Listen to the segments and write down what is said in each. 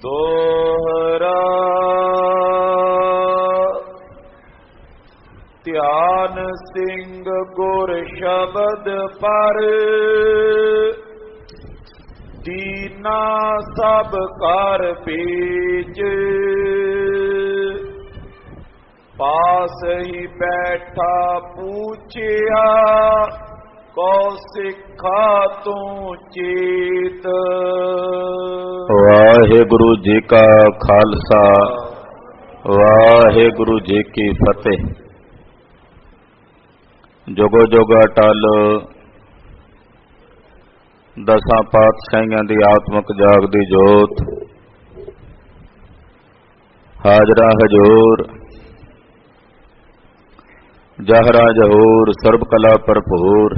दोहरा ध्यान सिंह गुर शब्द पर दीना सब कर बीच पास ही बैठा पूछिया को सिखा तू चेत। वाहिगुरु जी का खालसा वाहिगुरु जी की फतेह। जुगो जुग अटल दसां पातशाहियां दी आत्मक जागदी जोत हाजरा हजूर जहरा जहूर सर्ब कला भरपूर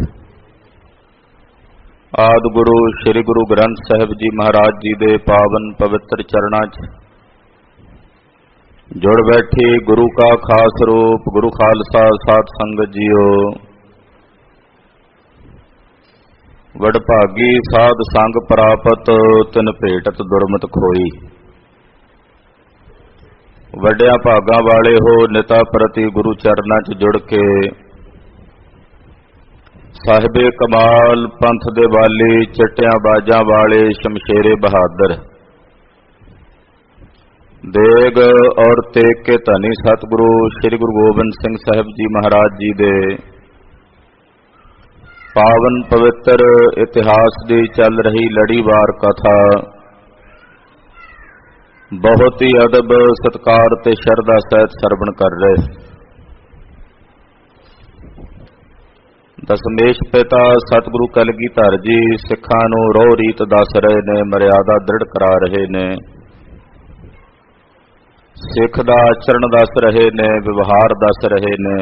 आदि गुरु श्री गुरु ग्रंथ साहिब जी महाराज जी दे पावन पवित्र चरणां च जुड़ बैठी गुरु का खास रूप गुरु खालसा साध संगत जीओ। वडभागी साध संग प्रापत तिन भेटत दुरमत खोई। वड्या भागां वाले हो निता प्रति गुरु चरणां च जुड़ के साहिबे कमाल पंथ दे वाली चिट्टियां बाजां वाले शमशेरे बहादुर देग और तेग के धनी सतगुरु श्री गुरु गोबिंद सिंह साहिब जी महाराज जी दे पावन पवित्र इतिहास दी चल रही लड़ीवार कथा बहुत ही अदब सत्कार ते शरधा सहित सरवण कर रहे। दशमेश पिता सतगुरु कलगीधर जी सिखां नूं रोह रीत दस रहे ने, मर्यादा दृढ़ करा रहे ने, सिख दा आचरण दस रहे ने, व्यवहार दस रहे ने।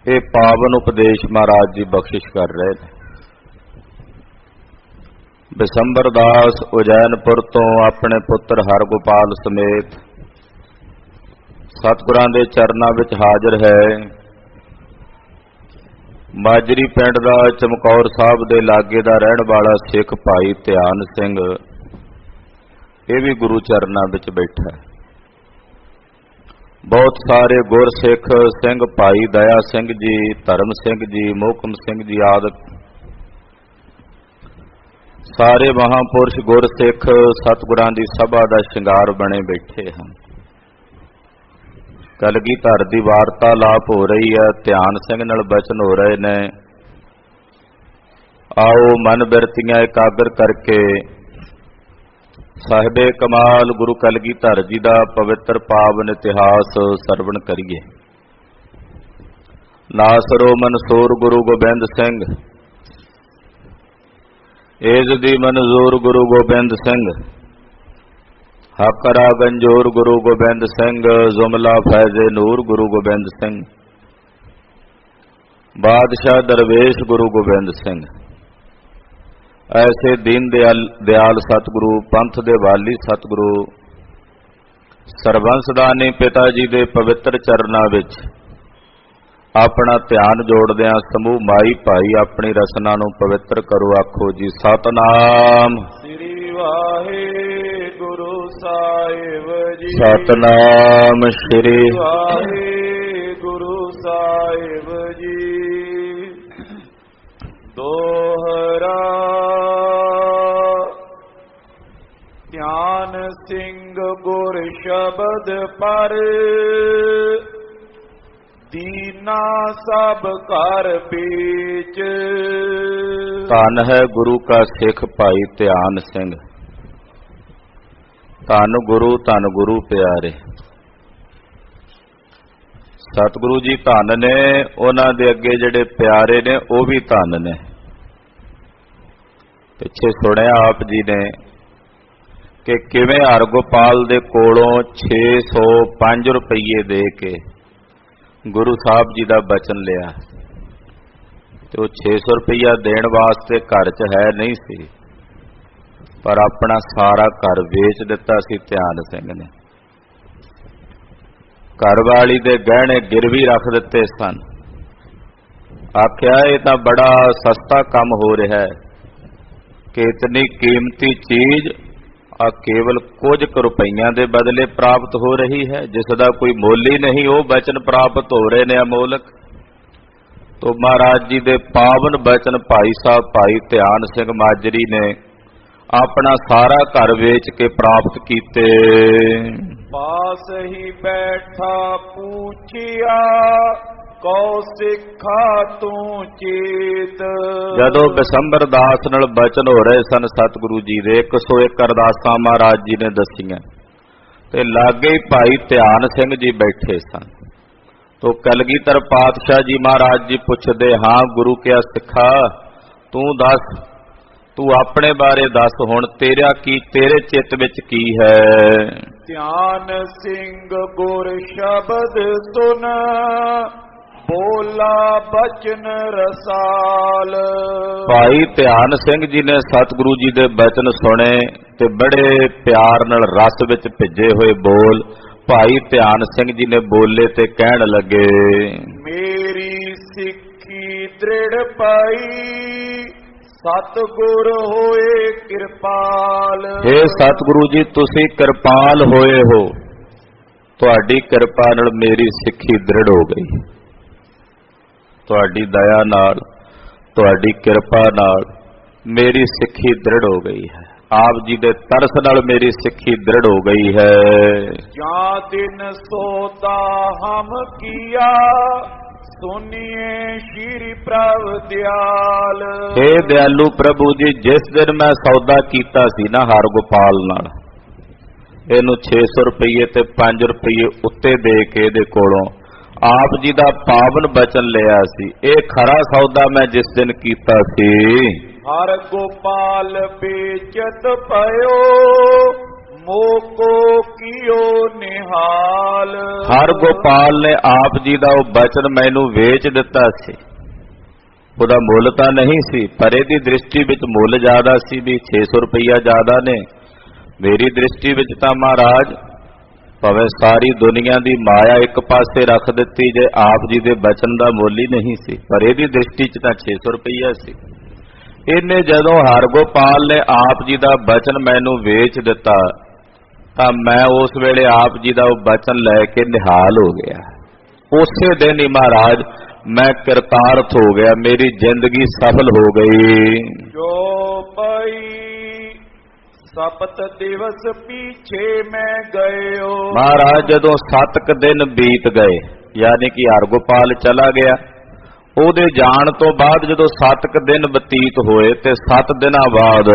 ये पावन उपदेश महाराज जी बख्शिश कर रहे हैं। बिसंबर दास उजैनपुर तो अपने पुत्र हरगोपाल समेत सतगुरां दे चरनां विच हाजिर है। माजरी पिंड दा चमकौर साहब दे लागे दा रहण वाला सिख भाई ध्यान सिंह ये भी गुरु चरनां विच बैठा है। बहुत सारे गुरसिख सिंह भाई दया सिंह जी, धर्म सिंह जी, मोहकम सिंह जी आदि सारे महापुरुष गुरसिख सतगुरां दी सभा दा शिंगार बने बैठे हैं। कलगीधर दी वार्तालाप हो रही है, ध्यान सिंह नाल बचन हो रहे ने। आओ मन बिरतियां एकाग्र करके साहिबे कमाल गुरु कलगीधर जी दा पवित्र पावन इतिहास सरवण करिए। नासरो मनसूर गुरु गोबिंद सिंह, एज दी मंजूर गुरु गोबिंद सिंह, हकरा गंजूर गुरु गोबिंद सिंह, जुमला फैज़े नूर गुरु गोबिंद सिंह, बादशाह दरवेश गुरु गोबिंद सिंह। ऐसे दीन दयाल सतगुरु पंथ दे वाली सतगुरु सरबंसदानी पिता जी दे पवित्र चरनां विच अपना ध्यान जोड़दियां समूह माई भाई अपनी रसना नूं पवित्र करो। आखो जी सतनाम श्री वाहिगुरु साहिब जी। सतनाम श्री वाहिगुरु साहिब जी। दोहरा ध्यान सिंह गुर शब्द पर दीना सब कर बीच। धन है गुरु का सिख भाई ध्यान सिंह। धन गुरु प्यारे सतगुरु जी धन ने, उन्हां दे अगे जिहड़े प्यारे ने वो भी धन ने। पिछे सुनिया आप जी ने कि किवें हरगोपाल दे कोलों 605 रुपये दे के गुरु साहब जी दा बचन लिया। तो 600 रुपया देण वास्ते घर च है नहीं सी, पर अपना सारा घर वेच दिता सी ध्यान सिंह ने। घरवाली दे गहने गिरवी रख दिते सन। आख्या ये तां बड़ा सस्ता काम हो रहा है कि इतनी कीमती चीज ਆ ਕੇਵਲ ਕੁਝ ਕੁ ਰੁਪਈਆਂ ਦੇ ਬਦਲੇ ਪ੍ਰਾਪਤ ਹੋ ਰਹੀ ਹੈ, ਜਿਸ ਦਾ ਕੋਈ ਮੁੱਲ ਹੀ ਨਹੀਂ, ਉਹ ਬਚਨ ਪ੍ਰਾਪਤ ਹੋ ਰਹੇ ਨੇ ਅਮੋਲਕ। ਤੋ ਮਹਾਰਾਜ ਜੀ ਦੇ ਪਾਵਨ ਬਚਨ ਭਾਈ ਸਾਹਿਬ ਭਾਈ ਧਿਆਨ ਸਿੰਘ ਮਾਜਰੀ ਨੇ ਆਪਣਾ ਸਾਰਾ ਘਰ ਵੇਚ ਕੇ ਪ੍ਰਾਪਤ ਕੀਤੇ। ਪਾਸ ਹੀ ਬੈਠਾ ਪੁੱਛਿਆ ਕਉ ਸਿੱਖਾ ਤੂੰ ਚੇਤ। ਜਦੋਂ ਬਿਸੰਬਰ ਦਾਸ ਨਾਲ ਬਚਨ ਹੋ ਰਹੇ ਸਨ ਸਤਿਗੁਰੂ ਜੀ ਦੇ 101 ਅਰਦਾਸਾਂ ਮਹਾਰਾਜ ਜੀ ਨੇ ਦਸੀਆਂ, ਤੇ ਲਾਗੇ ਹੀ ਭਾਈ ਧਿਆਨ ਸਿੰਘ ਜੀ ਬੈਠੇ ਸਨ। ਤੋ ਕਲਗੀਧਰ ਪਾਤਸ਼ਾਹ ਜੀ ਮਹਾਰਾਜ ਜੀ ਪੁੱਛਦੇ, ਹਾਂ ਗੁਰੂ ਕਿਆ ਸਿੱਖਾ ਤੂੰ ਦੱਸ, ਤੂੰ ਆਪਣੇ ਬਾਰੇ ਦੱਸ, ਹੁਣ ਤੇਰੇ ਚਿੱਤ ਵਿੱਚ ਕੀ ਹੈ? ਧਿਆਨ ਸਿੰਘ ਗੁਰ ਸ਼ਬਦ ਸੁਨ ਬੋਲਾ ਬਚਨ ਰਸਾਲ। ਭਾਈ ਧਿਆਨ ਸਿੰਘ ਜੀ ਨੇ ਸਤਿਗੁਰੂ ਜੀ ਦੇ ਬਚਨ ਸੁਣੇ ਤੇ ਬੜੇ ਪਿਆਰ ਨਾਲ ਰਸ ਵਿੱਚ ਭਿੱਜੇ ਹੋਏ ਬੋਲ ਭਾਈ ਧਿਆਨ ਸਿੰਘ ਜੀ ਨੇ ਬੋਲੇ ਤੇ ਕਹਿਣ ਲੱਗੇ, ਮੇਰੀ ਸਿੱਖੀ ਦ੍ਰਿੜ ਪਾਈ ਸਤਿਗੁਰ ਹੋਏ ਕਿਰਪਾਲ। ਹੇ ਸਤਿਗੁਰੂ ਜੀ ਤੁਸੀਂ ਕਿਰਪਾਲ ਹੋਏ ਹੋ, ਤੁਹਾਡੀ ਕਿਰਪਾ ਨਾਲ ਮੇਰੀ ਸਿੱਖੀ ਦ੍ਰਿੜ ਹੋ ਗਈ। ਤੁਹਾਡੀ ਦਇਆ ਨਾਲ, ਤੁਹਾਡੀ ਕਿਰਪਾ ਨਾਲ ਮੇਰੀ ਸਿੱਖੀ ਦ੍ਰਿੜ ਹੋ ਗਈ ਹੈ। ਆਪ ਜੀ ਦੇ ਤਰਸ ਨਾਲ ਮੇਰੀ ਸਿੱਖੀ ਦ੍ਰਿੜ ਹੋ ਗਈ ਹੈ। ਜਾਂ ਦਿਨ ਸੋਤਾ ਹਮ ਕੀਆ ਸੁਨੀਏ ਸ਼੍ਰੀ ਪ੍ਰਭ ਦਿਆਲ। ਹੇ ਦਿਆਲੂ ਪ੍ਰਭੂ ਜੀ, ਜਿਸ ਦਿਨ ਮੈਂ ਸੌਦਾ ਕੀਤਾ ਸੀ ਨਾ ਹਰਗੋਪਾਲ ਨਾਲ, ਇਹਨੂੰ 600 ਰੁਪਏ ਤੇ 5 ਰੁਪਏ ਉੱਤੇ ਦੇ ਕੇ ਇਹਦੇ ਕੋਲੋਂ ਆਪ ਜੀ ਦਾ ਪਾਵਨ ਬਚਨ ਲਿਆ ਸੀ। ਇਹ ਖਰਾ ਸੌਦਾ ਮੈਂ ਜਿਸ ਦਿਨ ਕੀਤਾ ਸੀ। ਹਰ ਗੋਪਾਲ ਬੇਚਤ ਪਇਓ ਮੋਕੋ ਕੀਓ ਨਿਹਾਲ। ਹਰ ਗੋਪਾਲ ਨੇ ਆਪ ਜੀ ਦਾ ਉਹ ਬਚਨ ਮੈਨੂੰ ਵੇਚ ਦਿੱਤਾ ਸੀ। ਉਹਦਾ ਮੁੱਲ ਤਾਂ ਨਹੀਂ ਸੀ, ਪਰ ਇਹਦੀ ਦ੍ਰਿਸ਼ਟੀ ਵਿੱਚ ਮੁੱਲ ਜ਼ਿਆਦਾ ਸੀ ਵੀ 600 ਰੁਪਈਆ ਜ਼ਿਆਦਾ ਨੇ। ਮੇਰੀ ਦ੍ਰਿਸ਼ਟੀ ਵਿੱਚ ਤਾਂ ਮਹਾਰਾਜ ਭਾਵੇਂ ਸਾਰੀ ਦੁਨੀਆ ਦੀ ਮਾਇਆ ਇੱਕ ਪਾਸੇ ਰੱਖ ਦਿੱਤੀ ਜੇ ਆਪ ਜੀ ਦੇ ਬਚਨ ਦਾ ਮੁੱਲ ਹੀ ਨਹੀਂ ਸੀ, ਪਰ ਇਹਦੀ ਦ੍ਰਿਸ਼ਟੀ 'ਚ ਤਾਂ 600 ਰੁਪਈਆ ਸੀ। ਇਹਨੇ ਜਦੋਂ ਹਰਗੋਪਾਲ ਨੇ ਆਪ ਜੀ ਦਾ ਬਚਨ ਮੈਨੂੰ ਵੇਚ ਦਿੱਤਾ ਤਾਂ ਮੈਂ ਉਸ ਵੇਲੇ ਆਪ ਜੀ ਦਾ ਉਹ ਬਚਨ ਲੈ ਕੇ ਨਿਹਾਲ ਹੋ ਗਿਆ। ਉਸੇ ਦਿਨ ਹੀ ਮਹਾਰਾਜ ਮੈਂ ਕਿਰਤਾਰਥ ਹੋ ਗਿਆ, ਮੇਰੀ ਜ਼ਿੰਦਗੀ ਸਫਲ ਹੋ ਗਈ। ਜੋ ਪਈ ਸਪਤ ਦਿਵਸ ਪੀਛੇ ਮੈਂ ਗਇਓ। ਮਹਾਰਾਜ ਜਦੋਂ 7 ਦਿਨ ਬੀਤ ਗਏ, ਯਾਨੀ ਕਿ ਹਰਗੋਪਾਲ ਚਲਾ ਗਿਆ, ਉਹਦੇ ਜਾਣ ਤੋਂ ਬਾਅਦ ਜਦੋਂ 7 ਦਿਨ ਬਤੀਤ ਹੋਏ ਤੇ 7 ਦਿਨਾਂ ਬਾਅਦ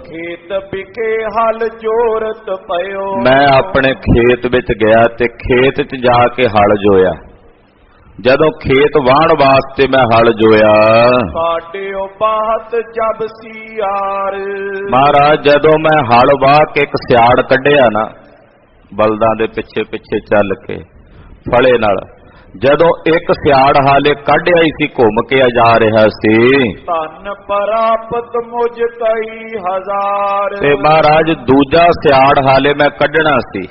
ਖੇਤ ਵਿਖੇ ਹਲ ਜੋਰਤ ਪਇਓ। ਮੈਂ ਆਪਣੇ ਖੇਤ ਵਿੱਚ ਗਿਆ ਤੇ ਖੇਤ 'ਚ ਜਾ ਕੇ ਹਲ ਜੋਇਆ। ਜਦੋਂ ਖੇਤ ਵਾਹਣ ਵਾਸਤੇ ਮੈਂ ਹਲ ਜੋਇਆ, ਕਾਟਿਓ ਬਾਤ ਜਬ ਸਿਆਰ। ਮਹਾਰਾਜ ਜਦੋਂ ਮੈਂ ਹਲ ਵਾਹ ਕੇ ਇੱਕ ਸਿਆੜ ਕੱਢਿਆ ਨਾ, ਬਲਦਾਂ ਦੇ ਪਿੱਛੇ ਪਿੱਛੇ ਚੱਲ ਕੇ ਫਲੇ ਨਾਲ, ਜਦੋਂ ਇੱਕ ਸਿਆੜ ਹਾਲੇ ਕੱਢਿਆ ਹੀ ਸੀ, ਘੁੰਮ ਕੇ ਜਾ ਰਿਹਾ ਸੀ, ਧਨ ਪ੍ਰਾਪਤ ਮੁਝ ਕਈ ਹਜ਼ਾਰ। ਤੇ ਮਹਾਰਾਜ ਦੂਜਾ ਸਿਆੜ ਹਾਲੇ ਮੈਂ ਕੱਢਣਾ ਸੀ,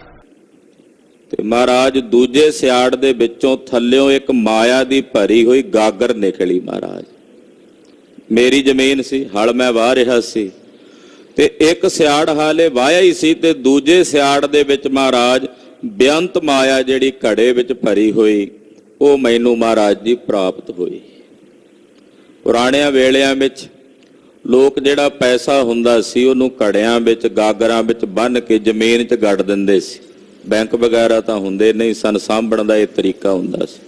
ਤੇ ਮਹਾਰਾਜ ਦੂਜੇ ਸਿਆੜ ਦੇ ਵਿੱਚੋਂ ਥੱਲਿਓਂ ਇੱਕ ਮਾਇਆ ਦੀ ਭਰੀ ਹੋਈ ਗਾਗਰ ਨਿਕਲੀ। ਮਹਾਰਾਜ ਮੇਰੀ ਜ਼ਮੀਨ ਸੀ, ਹਲ ਮੈਂ ਵਾਹ ਰਿਹਾ ਸੀ, ਤੇ ਇੱਕ ਸਿਆੜ ਹਾਲੇ ਵਾਹਿਆ ਹੀ ਸੀ ਤੇ ਦੂਜੇ ਸਿਆੜ ਦੇ ਵਿੱਚ ਮਹਾਰਾਜ ਬੇਅੰਤ ਮਾਇਆ ਜਿਹੜੀ ਘੜੇ ਵਿੱਚ ਭਰੀ ਹੋਈ, ਉਹ ਮੈਨੂੰ ਮਹਾਰਾਜ ਜੀ ਪ੍ਰਾਪਤ ਹੋਈ। ਪੁਰਾਣਿਆਂ ਵੇਲਿਆਂ ਵਿੱਚ ਲੋਕ ਜਿਹੜਾ ਪੈਸਾ ਹੁੰਦਾ ਸੀ ਉਹਨੂੰ ਘੜਿਆਂ ਵਿੱਚ ਗਾਗਰਾਂ ਵਿੱਚ ਬੰਨ੍ਹ ਕੇ ਜ਼ਮੀਨ 'ਚ ਗੱਡ ਦਿੰਦੇ ਸੀ। ਬੈਂਕ ਵਗੈਰਾ ਤਾਂ ਹੁੰਦੇ ਨਹੀਂ ਸਨ, ਸਾਂਭਣ ਦਾ ਇਹ ਤਰੀਕਾ ਹੁੰਦਾ ਸੀ।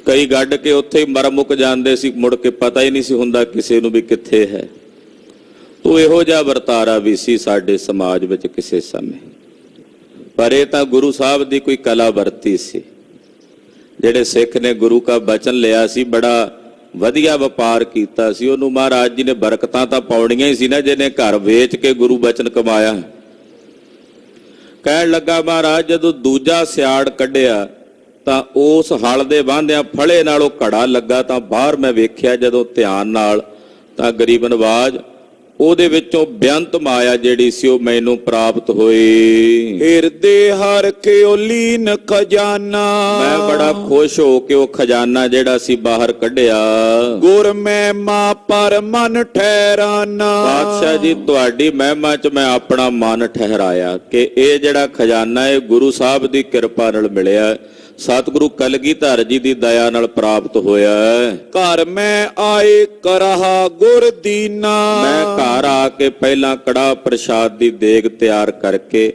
ਕਈ ਗੱਡ ਕੇ ਉੱਥੇ ਹੀ ਮਰ ਮੁੱਕ ਜਾਂਦੇ ਸੀ, ਮੁੜ ਕੇ ਪਤਾ ਹੀ ਨਹੀਂ ਸੀ ਹੁੰਦਾ ਕਿਸੇ ਨੂੰ ਵੀ ਕਿੱਥੇ ਹੈ। ਤੋ ਇਹੋ ਜਿਹਾ ਵਰਤਾਰਾ ਵੀ ਸੀ ਸਾਡੇ ਸਮਾਜ ਵਿੱਚ ਕਿਸੇ ਸਮੇਂ, ਪਰ ਇਹ ਤਾਂ ਗੁਰੂ ਸਾਹਿਬ ਦੀ ਕੋਈ ਕਲਾ ਵਰਤੀ ਸੀ। ਜਿਹੜੇ ਸਿੱਖ ਨੇ ਗੁਰੂ ਕਾ ਬਚਨ ਲਿਆ ਸੀ, ਬੜਾ ਵਧੀਆ ਵਪਾਰ ਕੀਤਾ ਸੀ, ਉਹਨੂੰ ਮਹਾਰਾਜ ਜੀ ਨੇ ਬਰਕਤਾਂ ਤਾਂ ਪਾਉਣੀਆਂ ਹੀ ਸੀ ਨਾ, ਜਿਹਨੇ ਘਰ ਵੇਚ ਕੇ ਗੁਰੂ ਬਚਨ ਕਮਾਇਆ। ਕਹਿਣ ਲੱਗਾ ਮਹਾਰਾਜ ਜਦੋਂ ਦੂਜਾ ਸਿਆੜ ਕੱਢਿਆ ਤਾਂ ਉਸ ਹਲ ਦੇ ਵਾਂਦਿਆਂ ਫਲੇ ਨਾਲੋਂ ਘੜਾ ਲੱਗਾ, ਤਾਂ ਬਾਹਰ ਮੈਂ ਵੇਖਿਆ ਜਦੋਂ ਧਿਆਨ ਨਾਲ ਤਾਂ ਗਰੀਬ ਨਵਾਜ ਉਹਦੇ ਵਿੱਚੋਂ ਬੇਅੰਤ ਮਾਇਆ ਜਿਹੜੀ ਸੀ ਉਹ ਮੈਨੂੰ ਪ੍ਰਾਪਤ ਹੋਈ। ਹਿਰਦੇ ਹਰ ਕੇ ਲੀਨ ਖਜ਼ਾਨਾ, ਮੈਂ ਬੜਾ ਖੁਸ਼ ਹੋ ਕੇ ਉਹ ਖਜ਼ਾਨਾ ਜਿਹੜਾ ਸੀ ਬਾਹਰ ਕੱਢਿਆ। ਗੁਰ ਮਹਿਮਾ ਪਰ ਮਨ ਠਹਿਰਾਨਾ, ਪਾਤਸ਼ਾਹ ਜੀ ਤੁਹਾਡੀ ਮਹਿਮਾ 'ਚ ਮੈਂ ਆਪਣਾ ਮਨ ਠਹਿਰਾਇਆ ਕਿ ਇਹ ਜਿਹੜਾ ਖਜ਼ਾਨਾ ਹੈ ਗੁਰੂ ਸਾਹਿਬ ਦੀ ਕਿਰਪਾ ਨਾਲ ਮਿਲਿਆ, ਸਤਿਗੁਰੂ ਕਲਗੀਧਰ ਜੀ ਦੀ ਦਇਆ ਨਾਲ ਪ੍ਰਾਪਤ ਹੋਇਆ। ਘਰ ਮੈਂ ਆਏ ਕਰਹਾ ਗੁਰ ਦੀਨਾ, ਮੈਂ ਘਰ ਆ ਕੇ ਪਹਿਲਾਂ ਕੜਾਹ ਪ੍ਰਸ਼ਾਦ ਦੀ ਦੇਗ ਤਿਆਰ ਕਰਕੇ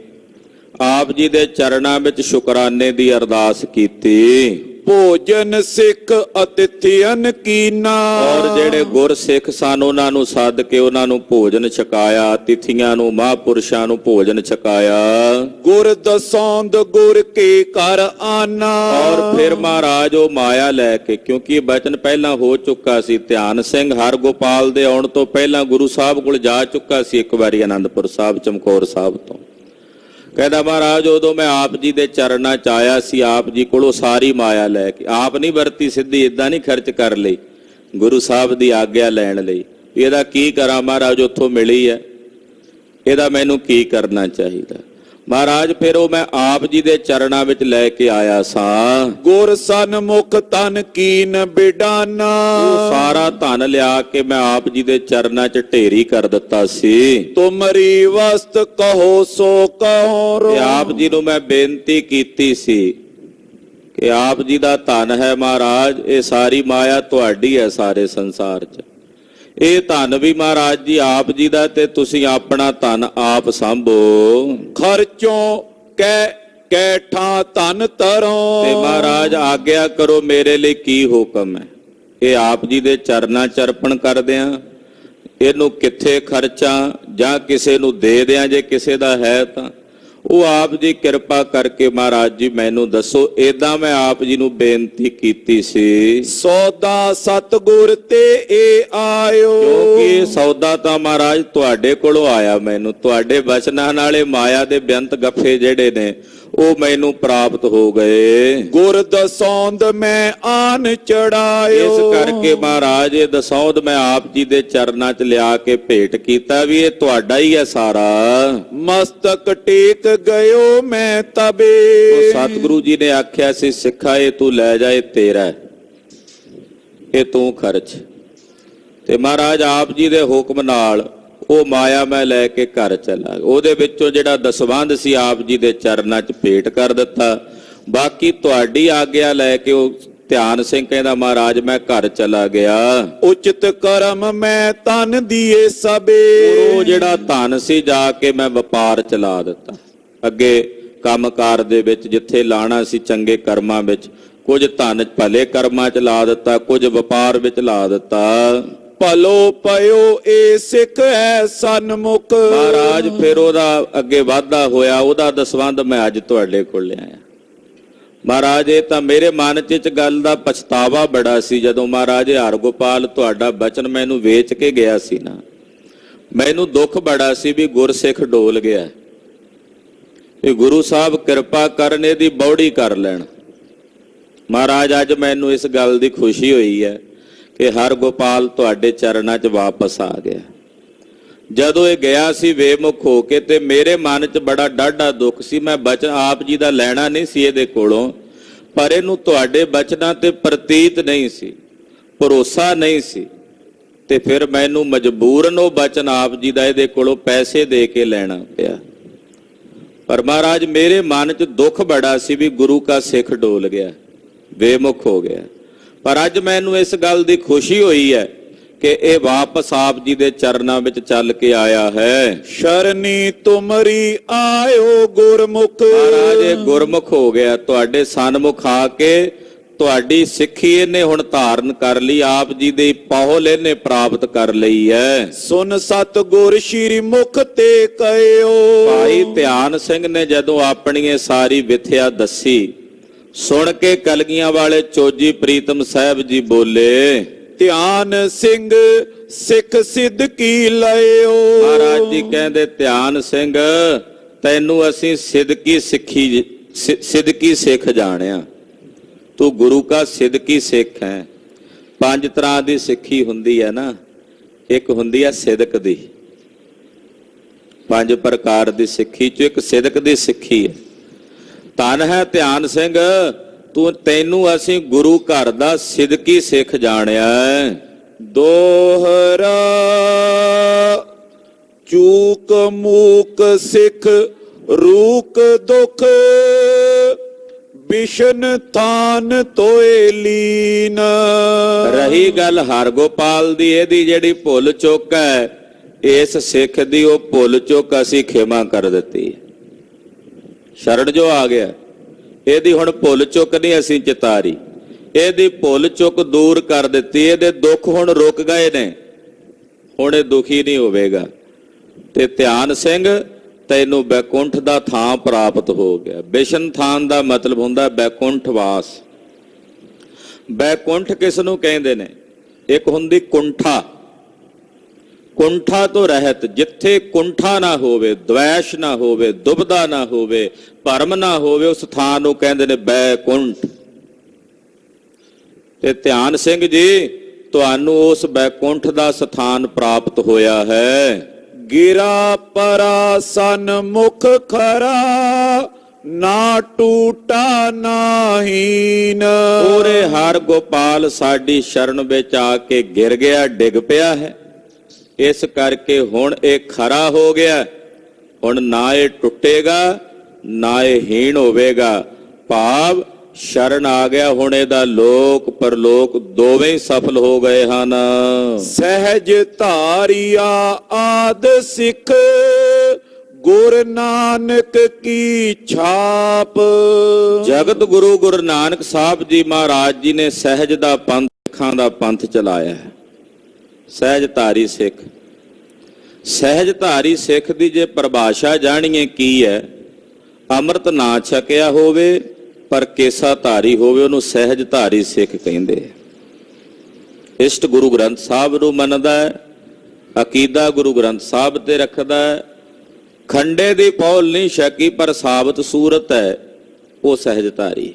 ਆਪ ਜੀ ਦੇ ਚਰਨਾਂ ਵਿੱਚ ਸ਼ੁਕਰਾਨੇ ਦੀ ਅਰਦਾਸ ਕੀਤੀ। ਭੋਜਨ ਸਿੱਖ ਅਤਿਥੀਨ ਕੀਨਾ, ਔਰ ਜਿਹੜੇ ਗੁਰਸਿੱਖ ਸਨ ਉਹਨਾਂ ਨੂੰ ਸੱਦ ਕੇ ਉਹਨਾਂ ਨੂੰ ਭੋਜਨ ਛਕਾਇਆ, ਅਤਿਥੀਆਂ ਨੂੰ ਮਹਾਂਪੁਰਸ਼ਾਂ ਨੂੰ ਭੋਜਨ ਛਕਾਇਆ। ਗੁਰ ਦਸੌਂਦ ਗੁਰ ਕੇ ਘਰ ਆਨਾ, ਔਰ ਫਿਰ ਮਹਾਰਾਜ ਉਹ ਮਾਇਆ ਲੈ ਕੇ, ਕਿਉਂਕਿ ਇਹ ਬਚਨ ਪਹਿਲਾਂ ਹੋ ਚੁੱਕਾ ਸੀ, ਧਿਆਨ ਸਿੰਘ ਹਰਗੋਪਾਲ ਦੇ ਆਉਣ ਤੋਂ ਪਹਿਲਾਂ ਗੁਰੂ ਸਾਹਿਬ ਕੋਲ ਜਾ ਚੁੱਕਾ ਸੀ ਇੱਕ ਵਾਰੀ ਆਨੰਦਪੁਰ ਸਾਹਿਬ ਚਮਕੌਰ ਸਾਹਿਬ ਤੋਂ। ਕਹਿੰਦਾ ਮਹਾਰਾਜ ਉਦੋਂ ਮੈਂ ਆਪ ਜੀ ਦੇ ਚਰਨਾਂ 'ਚ ਆਇਆ ਸੀ, ਆਪ ਜੀ ਕੋਲੋਂ ਸਾਰੀ ਮਾਇਆ ਲੈ ਕੇ, ਆਪ ਨਹੀਂ ਵਰਤੀ ਸਿੱਧੀ, ਇਦਾਂ ਨਹੀਂ ਖਰਚ ਕਰ ਲਈ, ਗੁਰੂ ਸਾਹਿਬ ਦੀ ਆਗਿਆ ਲੈਣ ਲਈ। ਇਹਦਾ ਕੀ ਕਰਾਂ ਮਹਾਰਾਜ, ਉੱਥੋਂ ਮਿਲੀ ਹੈ, ਇਹਦਾ ਮੈਨੂੰ ਕੀ ਕਰਨਾ ਚਾਹੀਦਾ। ਮਹਾਰਾਜ ਫਿਰ ਉਹ ਮੈਂ ਆਪ ਜੀ ਦੇ ਚਰਨਾਂ ਵਿੱਚ ਲੈ ਕੇ ਆਇਆ ਸਾਂ। ਗੁਰ ਸਨਮੁਖ ਤਨ ਕੀਨ ਬਿਡਾਨਾ, ਉਹ ਸਾਰਾ ਧਨ ਲਿਆ ਕੇ ਮੈਂ ਆਪ ਜੀ ਦੇ ਚਰਨਾਂ 'ਚ ਢੇਰੀ ਕਰ ਦਿੱਤਾ ਸੀ। ਤੁਮਰੀ ਵਸਤ ਕਹੋ ਸੋ ਕਹੋ ਰੋ, ਤੇ ਆਪ ਜੀ ਨੂੰ ਮੈਂ ਬੇਨਤੀ ਕੀਤੀ ਸੀ ਕਿ ਆਪ ਜੀ ਦਾ ਧਨ ਹੈ ਮਹਾਰਾਜ, ਇਹ ਸਾਰੀ ਮਾਇਆ ਤੁਹਾਡੀ ਹੈ ਸਾਰੇ ਸੰਸਾਰ 'ਚ, ਇਹ ਧਨ ਵੀ ਮਹਾਰਾਜ ਜੀ ਆਪ ਜੀ ਦਾ, ਤੇ ਤੁਸੀਂ ਆਪਣਾ ਧਨ ਆਪ ਸੰਭੋ। ਖਰਚੋਂ ਕੈਠਾਂ ਧਨ ਤਰੋਂ, ਤੇ ਮਹਾਰਾਜ ਆਗਿਆ ਕਰੋ ਮੇਰੇ ਲਈ ਕੀ ਹੁਕਮ ਹੈ। ਇਹ ਆਪ ਜੀ ਦੇ ਚਰਨਾਂ 'ਚ ਅਰਪਣ ਕਰਦੇ ਆ, ਇਹਨੂੰ ਕਿੱਥੇ ਖਰਚਾਂ ਜਾਂ ਕਿਸੇ ਨੂੰ ਦੇ ਦਿਆਂ ਜੇ ਕਿਸੇ ਦਾ ਹੈ ਤਾਂ। ਉਹ ਆਪ ਜੀ ਕਿਰਪਾ ਕਰਕੇ ਮਹਾਰਾਜ ਜੀ ਮੈਨੂੰ ਦੱਸੋ। ਏਦਾਂ ਮੈਂ ਆਪ ਜੀ ਨੂੰ ਬੇਨਤੀ ਕੀਤੀ ਸੀ। ਸੌਦਾ ਸਤਿਗੁਰ ਤੇ ਇਹ ਆਇਓ, ਕਿਉਂਕਿ ਸੌਦਾ ਤਾਂ ਮਹਾਰਾਜ ਤੁਹਾਡੇ ਕੋਲੋਂ ਆਇਆ, ਮੈਨੂੰ ਤੁਹਾਡੇ ਬਚਨਾਂ ਨਾਲੇ ਮਾਇਆ ਦੇ ਬੇਅੰਤ ਗੱਫੇ ਜਿਹੜੇ ਨੇ ਉਹ ਮੈਨੂੰ ਪ੍ਰਾਪਤ ਹੋ ਗਏ। ਗੁਰ ਦਸੌਂਦ ਮੈਂ ਆਨ ਚੜਾਇਓ, ਇਸ ਕਰਕੇ ਮਹਾਰਾਜ ਇਹ ਦਸੌਂਦ ਮੈਂ ਆਪ ਜੀ ਦੇ ਚਰਨਾਂ 'ਚ ਲਿਆ ਕੇ ਭੇਟ ਕੀਤਾ ਵੀ ਇਹ ਤੁਹਾਡਾ ਹੀ ਹੈ ਸਾਰਾ। ਮਸਤਕ ਟੇਕ ਗਇਓ ਮੈਂ ਤਬੇ, ਉਹ ਸਤਿਗੁਰੂ ਜੀ ਨੇ ਆਖਿਆ ਸੀ ਸਿੱਖਾ ਇਹ ਤੂੰ ਲੈ ਜਾ, ਇਹ ਤੇਰਾ, ਇਹ ਤੂੰ ਖਰਚ। ਤੇ ਮਹਾਰਾਜ ਆਪ ਜੀ ਦੇ ਹੁਕਮ ਨਾਲ ਉਹ ਮਾਇਆ ਮੈਂ ਲੈ ਕੇ ਘਰ ਚਲਾ, ਉਹਦੇ ਵਿੱਚੋਂ ਜਿਹੜਾ ਦਸਵੰਧ ਸੀ ਆਪ ਜੀ ਦੇ ਚਰਨਾਂ 'ਚ ਭੇਟ ਕਰ ਦਿੱਤਾ। ਬਾਕੀ ਤੁਹਾਡੀ ਆਗਿਆ ਲੈ ਕੇ ਉਹ ਧਿਆਨ ਸਿੰਘ ਕਹਿੰਦਾ ਮਹਾਰਾਜ ਮੈਂ ਘਰ ਚਲਾ ਗਿਆ। ਉਚਿਤ ਕਰਮ ਮੈਂ ਤਨ ਦੀਏ ਸਬੇ, ਉਹ ਜਿਹੜਾ ਧਨ ਸੀ ਜਾ ਕੇ ਮੈਂ ਵਪਾਰ ਚਲਾ ਦਿੱਤਾ, ਅੱਗੇ ਕੰਮਕਾਰ ਦੇ ਵਿੱਚ ਜਿੱਥੇ ਲਾਣਾ ਸੀ ਚੰਗੇ ਕਰਮਾਂ ਵਿੱਚ, ਕੁਝ ਧਨ ਭਲੇ ਕਰਮਾਂ 'ਚ ਲਾ ਦਿੱਤਾ, ਕੁਝ ਵਪਾਰ ਵਿੱਚ ਲਾ ਦਿੱਤਾ। ਭਲੋ ਪਇਓ ਏ ਸਿੱਖ ਐ ਸਨਮੁਖ, ਮਹਾਰਾਜ ਫਿਰ ਉਹਦਾ ਅੱਗੇ ਵਾਧਾ ਹੋਇਆ, ਉਹਦਾ ਦਸਵੰਧ ਮੈਂ ਅੱਜ ਤੁਹਾਡੇ ਕੋਲ ਲਿਆਇਆ। ਮਹਾਰਾਜ ਇਹ ਤਾਂ ਮੇਰੇ ਮਨ 'ਚ ਇਸ ਗੱਲ ਦਾ ਪਛਤਾਵਾ ਬੜਾ ਸੀ, ਜਦੋਂ ਮਹਾਰਾਜ ਹਰਗੋਪਾਲ ਤੁਹਾਡਾ ਬਚਨ ਮੈਨੂੰ ਵੇਚ ਕੇ ਗਿਆ ਸੀ ਨਾ, ਮੈਨੂੰ ਦੁੱਖ ਬੜਾ ਸੀ ਵੀ ਗੁਰਸਿੱਖ ਡੋਲ ਗਿਆ, ਇਹ ਗੁਰੂ ਸਾਹਿਬ ਕਿਰਪਾ ਕਰਨ ਇਹਦੀ ਬੌੜੀ ਕਰ ਲੈਣ। ਮਹਾਰਾਜ ਅੱਜ ਮੈਨੂੰ ਇਸ ਗੱਲ ਦੀ ਖੁਸ਼ੀ ਹੋਈ ਹੈ ਕਿ ਹਰਗੋਪਾਲ ਤੁਹਾਡੇ ਚਰਨਾਂ 'ਚ ਵਾਪਸ ਆ ਗਿਆ। ਜਦੋਂ ਇਹ ਗਿਆ ਸੀ ਵੇਮੁਖ ਹੋ ਕੇ ਤੇ ਮੇਰੇ ਮਨ 'ਚ ਬੜਾ ਡਾਢਾ ਦੁੱਖ ਸੀ, ਮੈਂ ਬਚਨ ਆਪ ਜੀ ਦਾ ਲੈਣਾ ਨਹੀਂ ਸੀ ਇਹਦੇ ਕੋਲੋਂ, ਪਰ ਇਹਨੂੰ ਤੁਹਾਡੇ ਬਚਨਾਂ ਤੇ ਪ੍ਰਤੀਤ ਨਹੀਂ ਸੀ, ਭਰੋਸਾ ਨਹੀਂ ਸੀ, ਤੇ ਫਿਰ ਮੈਨੂੰ ਮਜਬੂਰਨ ਉਹ ਬਚਨ ਆਪ ਜੀ ਦਾ ਇਹਦੇ ਕੋਲੋਂ ਪੈਸੇ ਦੇ ਕੇ ਲੈਣਾ ਪਿਆ। ਪਰ ਮਹਾਰਾਜ ਮੇਰੇ ਮਨ 'ਚ ਦੁੱਖ ਬੜਾ ਸੀ ਵੀ ਗੁਰੂ ਕਾ ਸਿੱਖ ਡੋਲ ਗਿਆ, ਵੇਮੁਖ ਹੋ ਗਿਆ। ਪਰ ਅੱਜ ਮੈਨੂੰ ਇਸ ਗੱਲ ਦੀ ਖੁਸ਼ੀ ਹੋਈ ਹੈ ਕਿ ਇਹ ਵਾਪਸ ਆਪ ਜੀ ਦੇ ਚਰਨਾਂ ਵਿੱਚ ਚੱਲ ਕੇ ਆਇਆ ਹੈ। ਸ਼ਰਨੀ ਤੁਮਰੀ ਆਇਓ ਗੁਰਮੁਖ, ਮਹਾਰਾਜ ਇਹ ਗੁਰਮੁਖ ਹੋ ਗਿਆ, ਤੁਹਾਡੇ ਸਨਮੁਖ ਆ ਕੇ ਤੁਹਾਡੀ ਸਿੱਖੀ ਇਹਨੇ ਹੁਣ ਧਾਰਨ ਕਰ ਲਈ, ਆਪ ਜੀ ਦੀ ਪਹੁਲ ਇਹਨੇ ਪ੍ਰਾਪਤ ਕਰ ਲਈ ਹੈ। ਸੁਨ ਸਤਿਗੁਰ ਸ਼੍ਰੀ ਮੁਖ ਤੇ ਕਹਿਓ, ਭਾਈ ਧਿਆਨ ਸਿੰਘ ਨੇ ਜਦੋਂ ਆਪਣੀ ਇਹ ਸਾਰੀ ਵਿਥਿਆ ਦੱਸੀ, ਸੁਣ ਕੇ ਕਲਗੀਆਂ ਵਾਲੇ ਚੋਜੀ ਪ੍ਰੀਤਮ ਸਾਹਿਬ ਜੀ ਬੋਲੇ, ਧਿਆਨ ਸਿੰਘ ਸਿੱਖ ਸਿੱਧ ਕੀ ਲਇਓ। ਮਹਾਰਾਜ ਜੀ ਕਹਿੰਦੇ ਧਿਆਨ ਸਿੰਘ ਤੈਨੂੰ ਅਸੀਂ ਸਿੱਧਕੀ ਸਿੱਖ ਜਾਣਿਆ, ਤੂੰ ਗੁਰੂ ਕਾ ਸਿੱਧਕੀ ਸਿੱਖ ਹੈ। 5 ਤਰ੍ਹਾਂ ਦੀ ਸਿੱਖੀ ਹੁੰਦੀ ਹੈ ਨਾ, ਇੱਕ ਹੁੰਦੀ ਹੈ ਸਿਦਕ ਦੀ, 5 ਪ੍ਰਕਾਰ ਦੀ ਸਿੱਖੀ ਚੋਂ ਇੱਕ ਸਿਦਕ ਦੀ ਸਿੱਖੀ ਹੈ। ਧੰਨ ਹੈ ਧਿਆਨ ਸਿੰਘ, ਤੈਨੂੰ ਅਸੀਂ ਗੁਰੂ ਘਰ ਦਾ ਸਿਦਕੀ ਸਿੱਖ ਜਾਣਿਆ। ਦੋਹਰਾ ਚੂਕ ਮੂਕ ਸਿੱਖ ਰੂਕ ਦੁਖ ਬਿਸ਼ਨ ਥਾਨ ਤੋਏ ਲੀਨ। ਰਹੀ ਗੱਲ ਹਰਗੋਪਾਲ ਦੀ, ਇਹਦੀ ਜਿਹੜੀ ਭੁੱਲ ਚੁੱਕ ਹੈ, ਇਸ ਸਿੱਖ ਦੀ ਉਹ ਭੁੱਲ ਚੁੱਕ ਅਸੀਂ ਖਿਮਾ ਕਰ ਦਿੱਤੀ। ਸ਼ਰਨ ਜੋ ਆ ਗਿਆ, ਇਹਦੀ ਹੁਣ ਭੁੱਲ ਚੁੱਕ ਨਹੀਂ ਅਸੀਂ ਚਿਤਾਰੀ, ਇਹਦੀ ਭੁੱਲ ਚੁੱਕ ਦੂਰ ਕਰ ਦਿੱਤੀ। ਇਹਦੇ ਦੁੱਖ ਹੁਣ ਰੁਕ ਗਏ ਨੇ, ਹੁਣ ਇਹ ਦੁਖੀ ਨਹੀਂ ਹੋਵੇਗਾ। ਤੇ ਧਿਆਨ ਸਿੰਘ, ਤੈਨੂੰ ਬੈਕੁੰਠ ਦਾ ਥਾਂ ਪ੍ਰਾਪਤ ਹੋ ਗਿਆ। ਬਿਸ਼ਨ ਥਾਨ ਦਾ ਮਤਲਬ ਹੁੰਦਾ ਬੈਕੁੰਠ ਵਾਸ। ਬੈਕੁੰਠ ਕਿਸ ਨੂੰ ਕਹਿੰਦੇ ਨੇ? ਇੱਕ ਹੁੰਦੀ ਕੁੰਠਾ, ਕੁੰਠਾ ਤੋਂ ਰਹਿਤ, ਜਿੱਥੇ ਕੁੰਠਾ ਨਾ ਹੋਵੇ, ਦ્વੈਸ਼ ਨਾ ਹੋਵੇ, ਦੁਬਦਾ ਨਾ ਹੋਵੇ, ਭਰਮ ਨਾ ਹੋਵੇ, ਉਸ ਥਾਂ ਨੂੰ ਕਹਿੰਦੇ ਨੇ ਬੈਕੁੰਠ। ਤੇ ਧਿਆਨ ਸਿੰਘ ਜੀ, ਤੁਹਾਨੂੰ ਉਸ ਬੈਕੁੰਠ ਦਾ ਸਥਾਨ ਪ੍ਰਾਪਤ ਹੋਇਆ ਹੈ। ਗਿਰਾ ਪਰਾ ਸਨਮੁਖ ਖਰਾ ਨਾ ਟੂਟਾ ਨਾ ਹੀਨ। ਪੂਰੇ ਹਰ ਗੋਪਾਲ ਸਾਡੀ ਸ਼ਰਨ ਵਿੱਚ ਆ ਕੇ ਗਿਰ ਗਿਆ, ਡਿੱਗ ਪਿਆ ਹੈ। ਇਸ ਕਰਕੇ ਹੁਣ ਇਹ ਖਰਾ ਹੋ ਗਿਆ, ਹੁਣ ਨਾ ਇਹ ਟੁੱਟੇਗਾ ਨਾ ਇਹ ਹੀਣ ਹੋਵੇਗਾ। ਭਾਵ ਸ਼ਰਨ ਆ ਗਿਆ, ਹੁਣ ਇਹਦਾ ਲੋਕ ਪਰਲੋਕ ਦੋਵੇਂ ਹੀ ਸਫਲ ਹੋ ਗਏ ਹਨ। ਸਹਿਜ ਧਾਰਿਆ ਆਦ ਸਿੱਖ ਗੁਰ ਨਾਨਕ ਕੀ ਛਾਪ। ਜਗਤ ਗੁਰੂ ਗੁਰੂ ਨਾਨਕ ਸਾਹਿਬ ਜੀ ਮਹਾਰਾਜ ਜੀ ਨੇ ਸਹਿਜ ਦਾ ਪੰਥ, ਸਿੱਖਾਂ ਦਾ ਪੰਥ ਚਲਾਇਆ ਹੈ। ਸਹਿਜ ਧਾਰੀ ਸਿੱਖ, ਸਹਿਜ ਧਾਰੀ ਸਿੱਖ ਦੀ ਜੇ ਪਰਿਭਾਸ਼ਾ ਜਾਣੀਏ ਕੀ ਹੈ, ਅੰਮ੍ਰਿਤ ਨਾ ਛਕਿਆ ਹੋਵੇ ਪਰ ਕੇਸਾ ਧਾਰੀ ਹੋਵੇ, ਉਹਨੂੰ ਸਹਿਜ ਧਾਰੀ ਸਿੱਖ ਕਹਿੰਦੇ। ਇਸ਼ਟ ਗੁਰੂ ਗ੍ਰੰਥ ਸਾਹਿਬ ਨੂੰ ਮੰਨਦਾ ਹੈ, ਅਕੀਦਾ ਗੁਰੂ ਗ੍ਰੰਥ ਸਾਹਿਬ ਤੇ ਰੱਖਦਾ ਹੈ, ਖੰਡੇ ਦੀ ਪੌਲ ਨਹੀਂ ਛਕੀ ਪਰ ਸਾਬਤ ਸੂਰਤ ਹੈ, ਉਹ ਸਹਿਜ ਧਾਰੀ।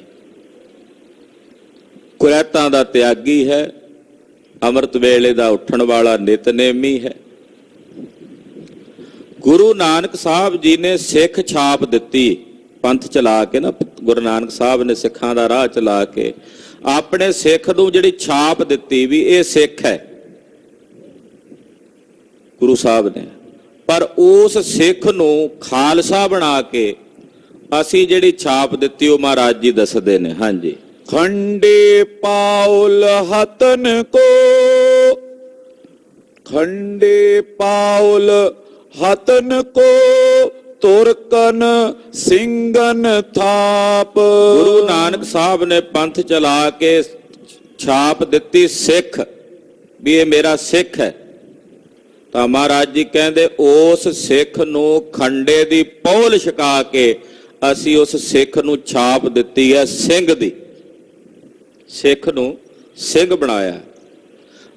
ਕੁਰੈਤਾਂ ਦਾ ਤਿਆਗੀ ਹੈ, ਅੰਮ੍ਰਿਤ ਵੇਲੇ ਦਾ ਉੱਠਣ ਵਾਲਾ ਨਿਤਨੇਮੀ ਹੈ। ਗੁਰੂ ਨਾਨਕ ਸਾਹਿਬ ਜੀ ਨੇ ਸਿੱਖ ਛਾਪ ਦਿੱਤੀ, ਪੰਥ ਚਲਾ ਕੇ ਨਾ, ਗੁਰੂ ਨਾਨਕ ਸਾਹਿਬ ਨੇ ਸਿੱਖਾਂ ਦਾ ਰਾਹ ਚਲਾ ਕੇ ਆਪਣੇ ਸਿੱਖ ਨੂੰ ਜਿਹੜੀ ਛਾਪ ਦਿੱਤੀ ਵੀ ਇਹ ਸਿੱਖ ਹੈ ਗੁਰੂ ਸਾਹਿਬ ਨੇ। ਪਰ ਉਸ ਸਿੱਖ ਨੂੰ ਖਾਲਸਾ ਬਣਾ ਕੇ ਅਸੀਂ ਜਿਹੜੀ ਛਾਪ ਦਿੱਤੀ ਉਹ ਮਹਾਰਾਜ ਜੀ ਦੱਸਦੇ ਨੇ। ਹਾਂਜੀ, ਖੰਡੇ ਪਾਉਲ ਹਤਨ ਕੋ, ਖੰਡੇ ਪਾਉਲ ਹਤਨ ਕੋ ਤੁਰਕਨ ਸਿੰਘਨ ਥਾਪ। ਗੁਰੂ ਨਾਨਕ ਸਾਹਿਬ ਨੇ ਪੰਥ ਚਲਾ ਕੇ ਛਾਪ ਦਿੱਤੀ ਸਿੱਖ ਵੀ ਇਹ ਮੇਰਾ ਸਿੱਖ ਹੈ, ਤਾਂ ਮਹਾਰਾਜ ਜੀ ਕਹਿੰਦੇ ਉਸ ਸਿੱਖ ਨੂੰ ਖੰਡੇ ਦੀ ਪੌਲ ਛਕਾ ਕੇ ਅਸੀਂ ਉਸ ਸਿੱਖ ਨੂੰ ਛਾਪ ਦਿੱਤੀ ਹੈ ਸਿੰਘ ਦੀ। ਸਿੱਖ ਨੂੰ ਸਿੰਘ ਬਣਾਇਆ।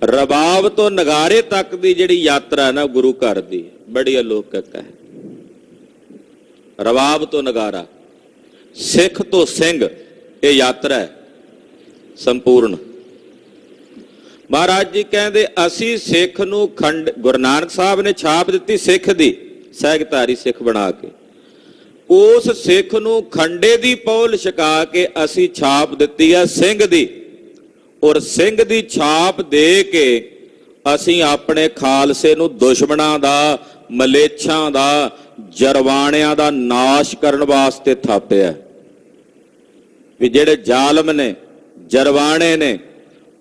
ਰਬਾਬ ਤੋਂ ਨਗਾਰੇ ਤੱਕ ਦੀ ਜਿਹੜੀ ਯਾਤਰਾ ਨਾ ਗੁਰੂ ਘਰ ਦੀ, ਬੜੀ ਅਲੌਕਿਕ ਹੈ। ਰਬਾਬ ਤੋਂ ਨਗਾਰਾ, ਸਿੱਖ ਤੋਂ ਸਿੰਘ, ਇਹ ਯਾਤਰਾ ਹੈ ਸੰਪੂਰਨ। ਮਹਾਰਾਜ ਜੀ ਕਹਿੰਦੇ ਅਸੀਂ ਸਿੱਖ ਨੂੰ ਗੁਰੂ ਨਾਨਕ ਸਾਹਿਬ ਨੇ ਛਾਪ ਦਿੱਤੀ ਸਿੱਖ ਦੀ, ਸਹਿਜਧਾਰੀ ਸਿੱਖ ਬਣਾ ਕੇ। ਉਸ ਸਿੱਖ ਨੂੰ ਖੰਡੇ ਦੀ ਪੌਲ ਛਕਾ ਕੇ ਅਸੀਂ ਛਾਪ ਦਿੱਤੀ ਹੈ ਸਿੰਘ ਦੀ, ਔਰ ਸਿੰਘ ਦੀ ਛਾਪ ਦੇ ਕੇ ਅਸੀਂ ਆਪਣੇ ਖਾਲਸੇ ਨੂੰ ਦੁਸ਼ਮਣਾਂ ਦਾ, ਮਲੇਛਾਂ ਦਾ, ਜਰਵਾਣਿਆਂ ਦਾ ਨਾਸ਼ ਕਰਨ ਵਾਸਤੇ ਥਾਪਿਆ। ਵੀ ਜਿਹੜੇ ਜ਼ਾਲਮ ਨੇ, ਜਰਵਾਣੇ ਨੇ,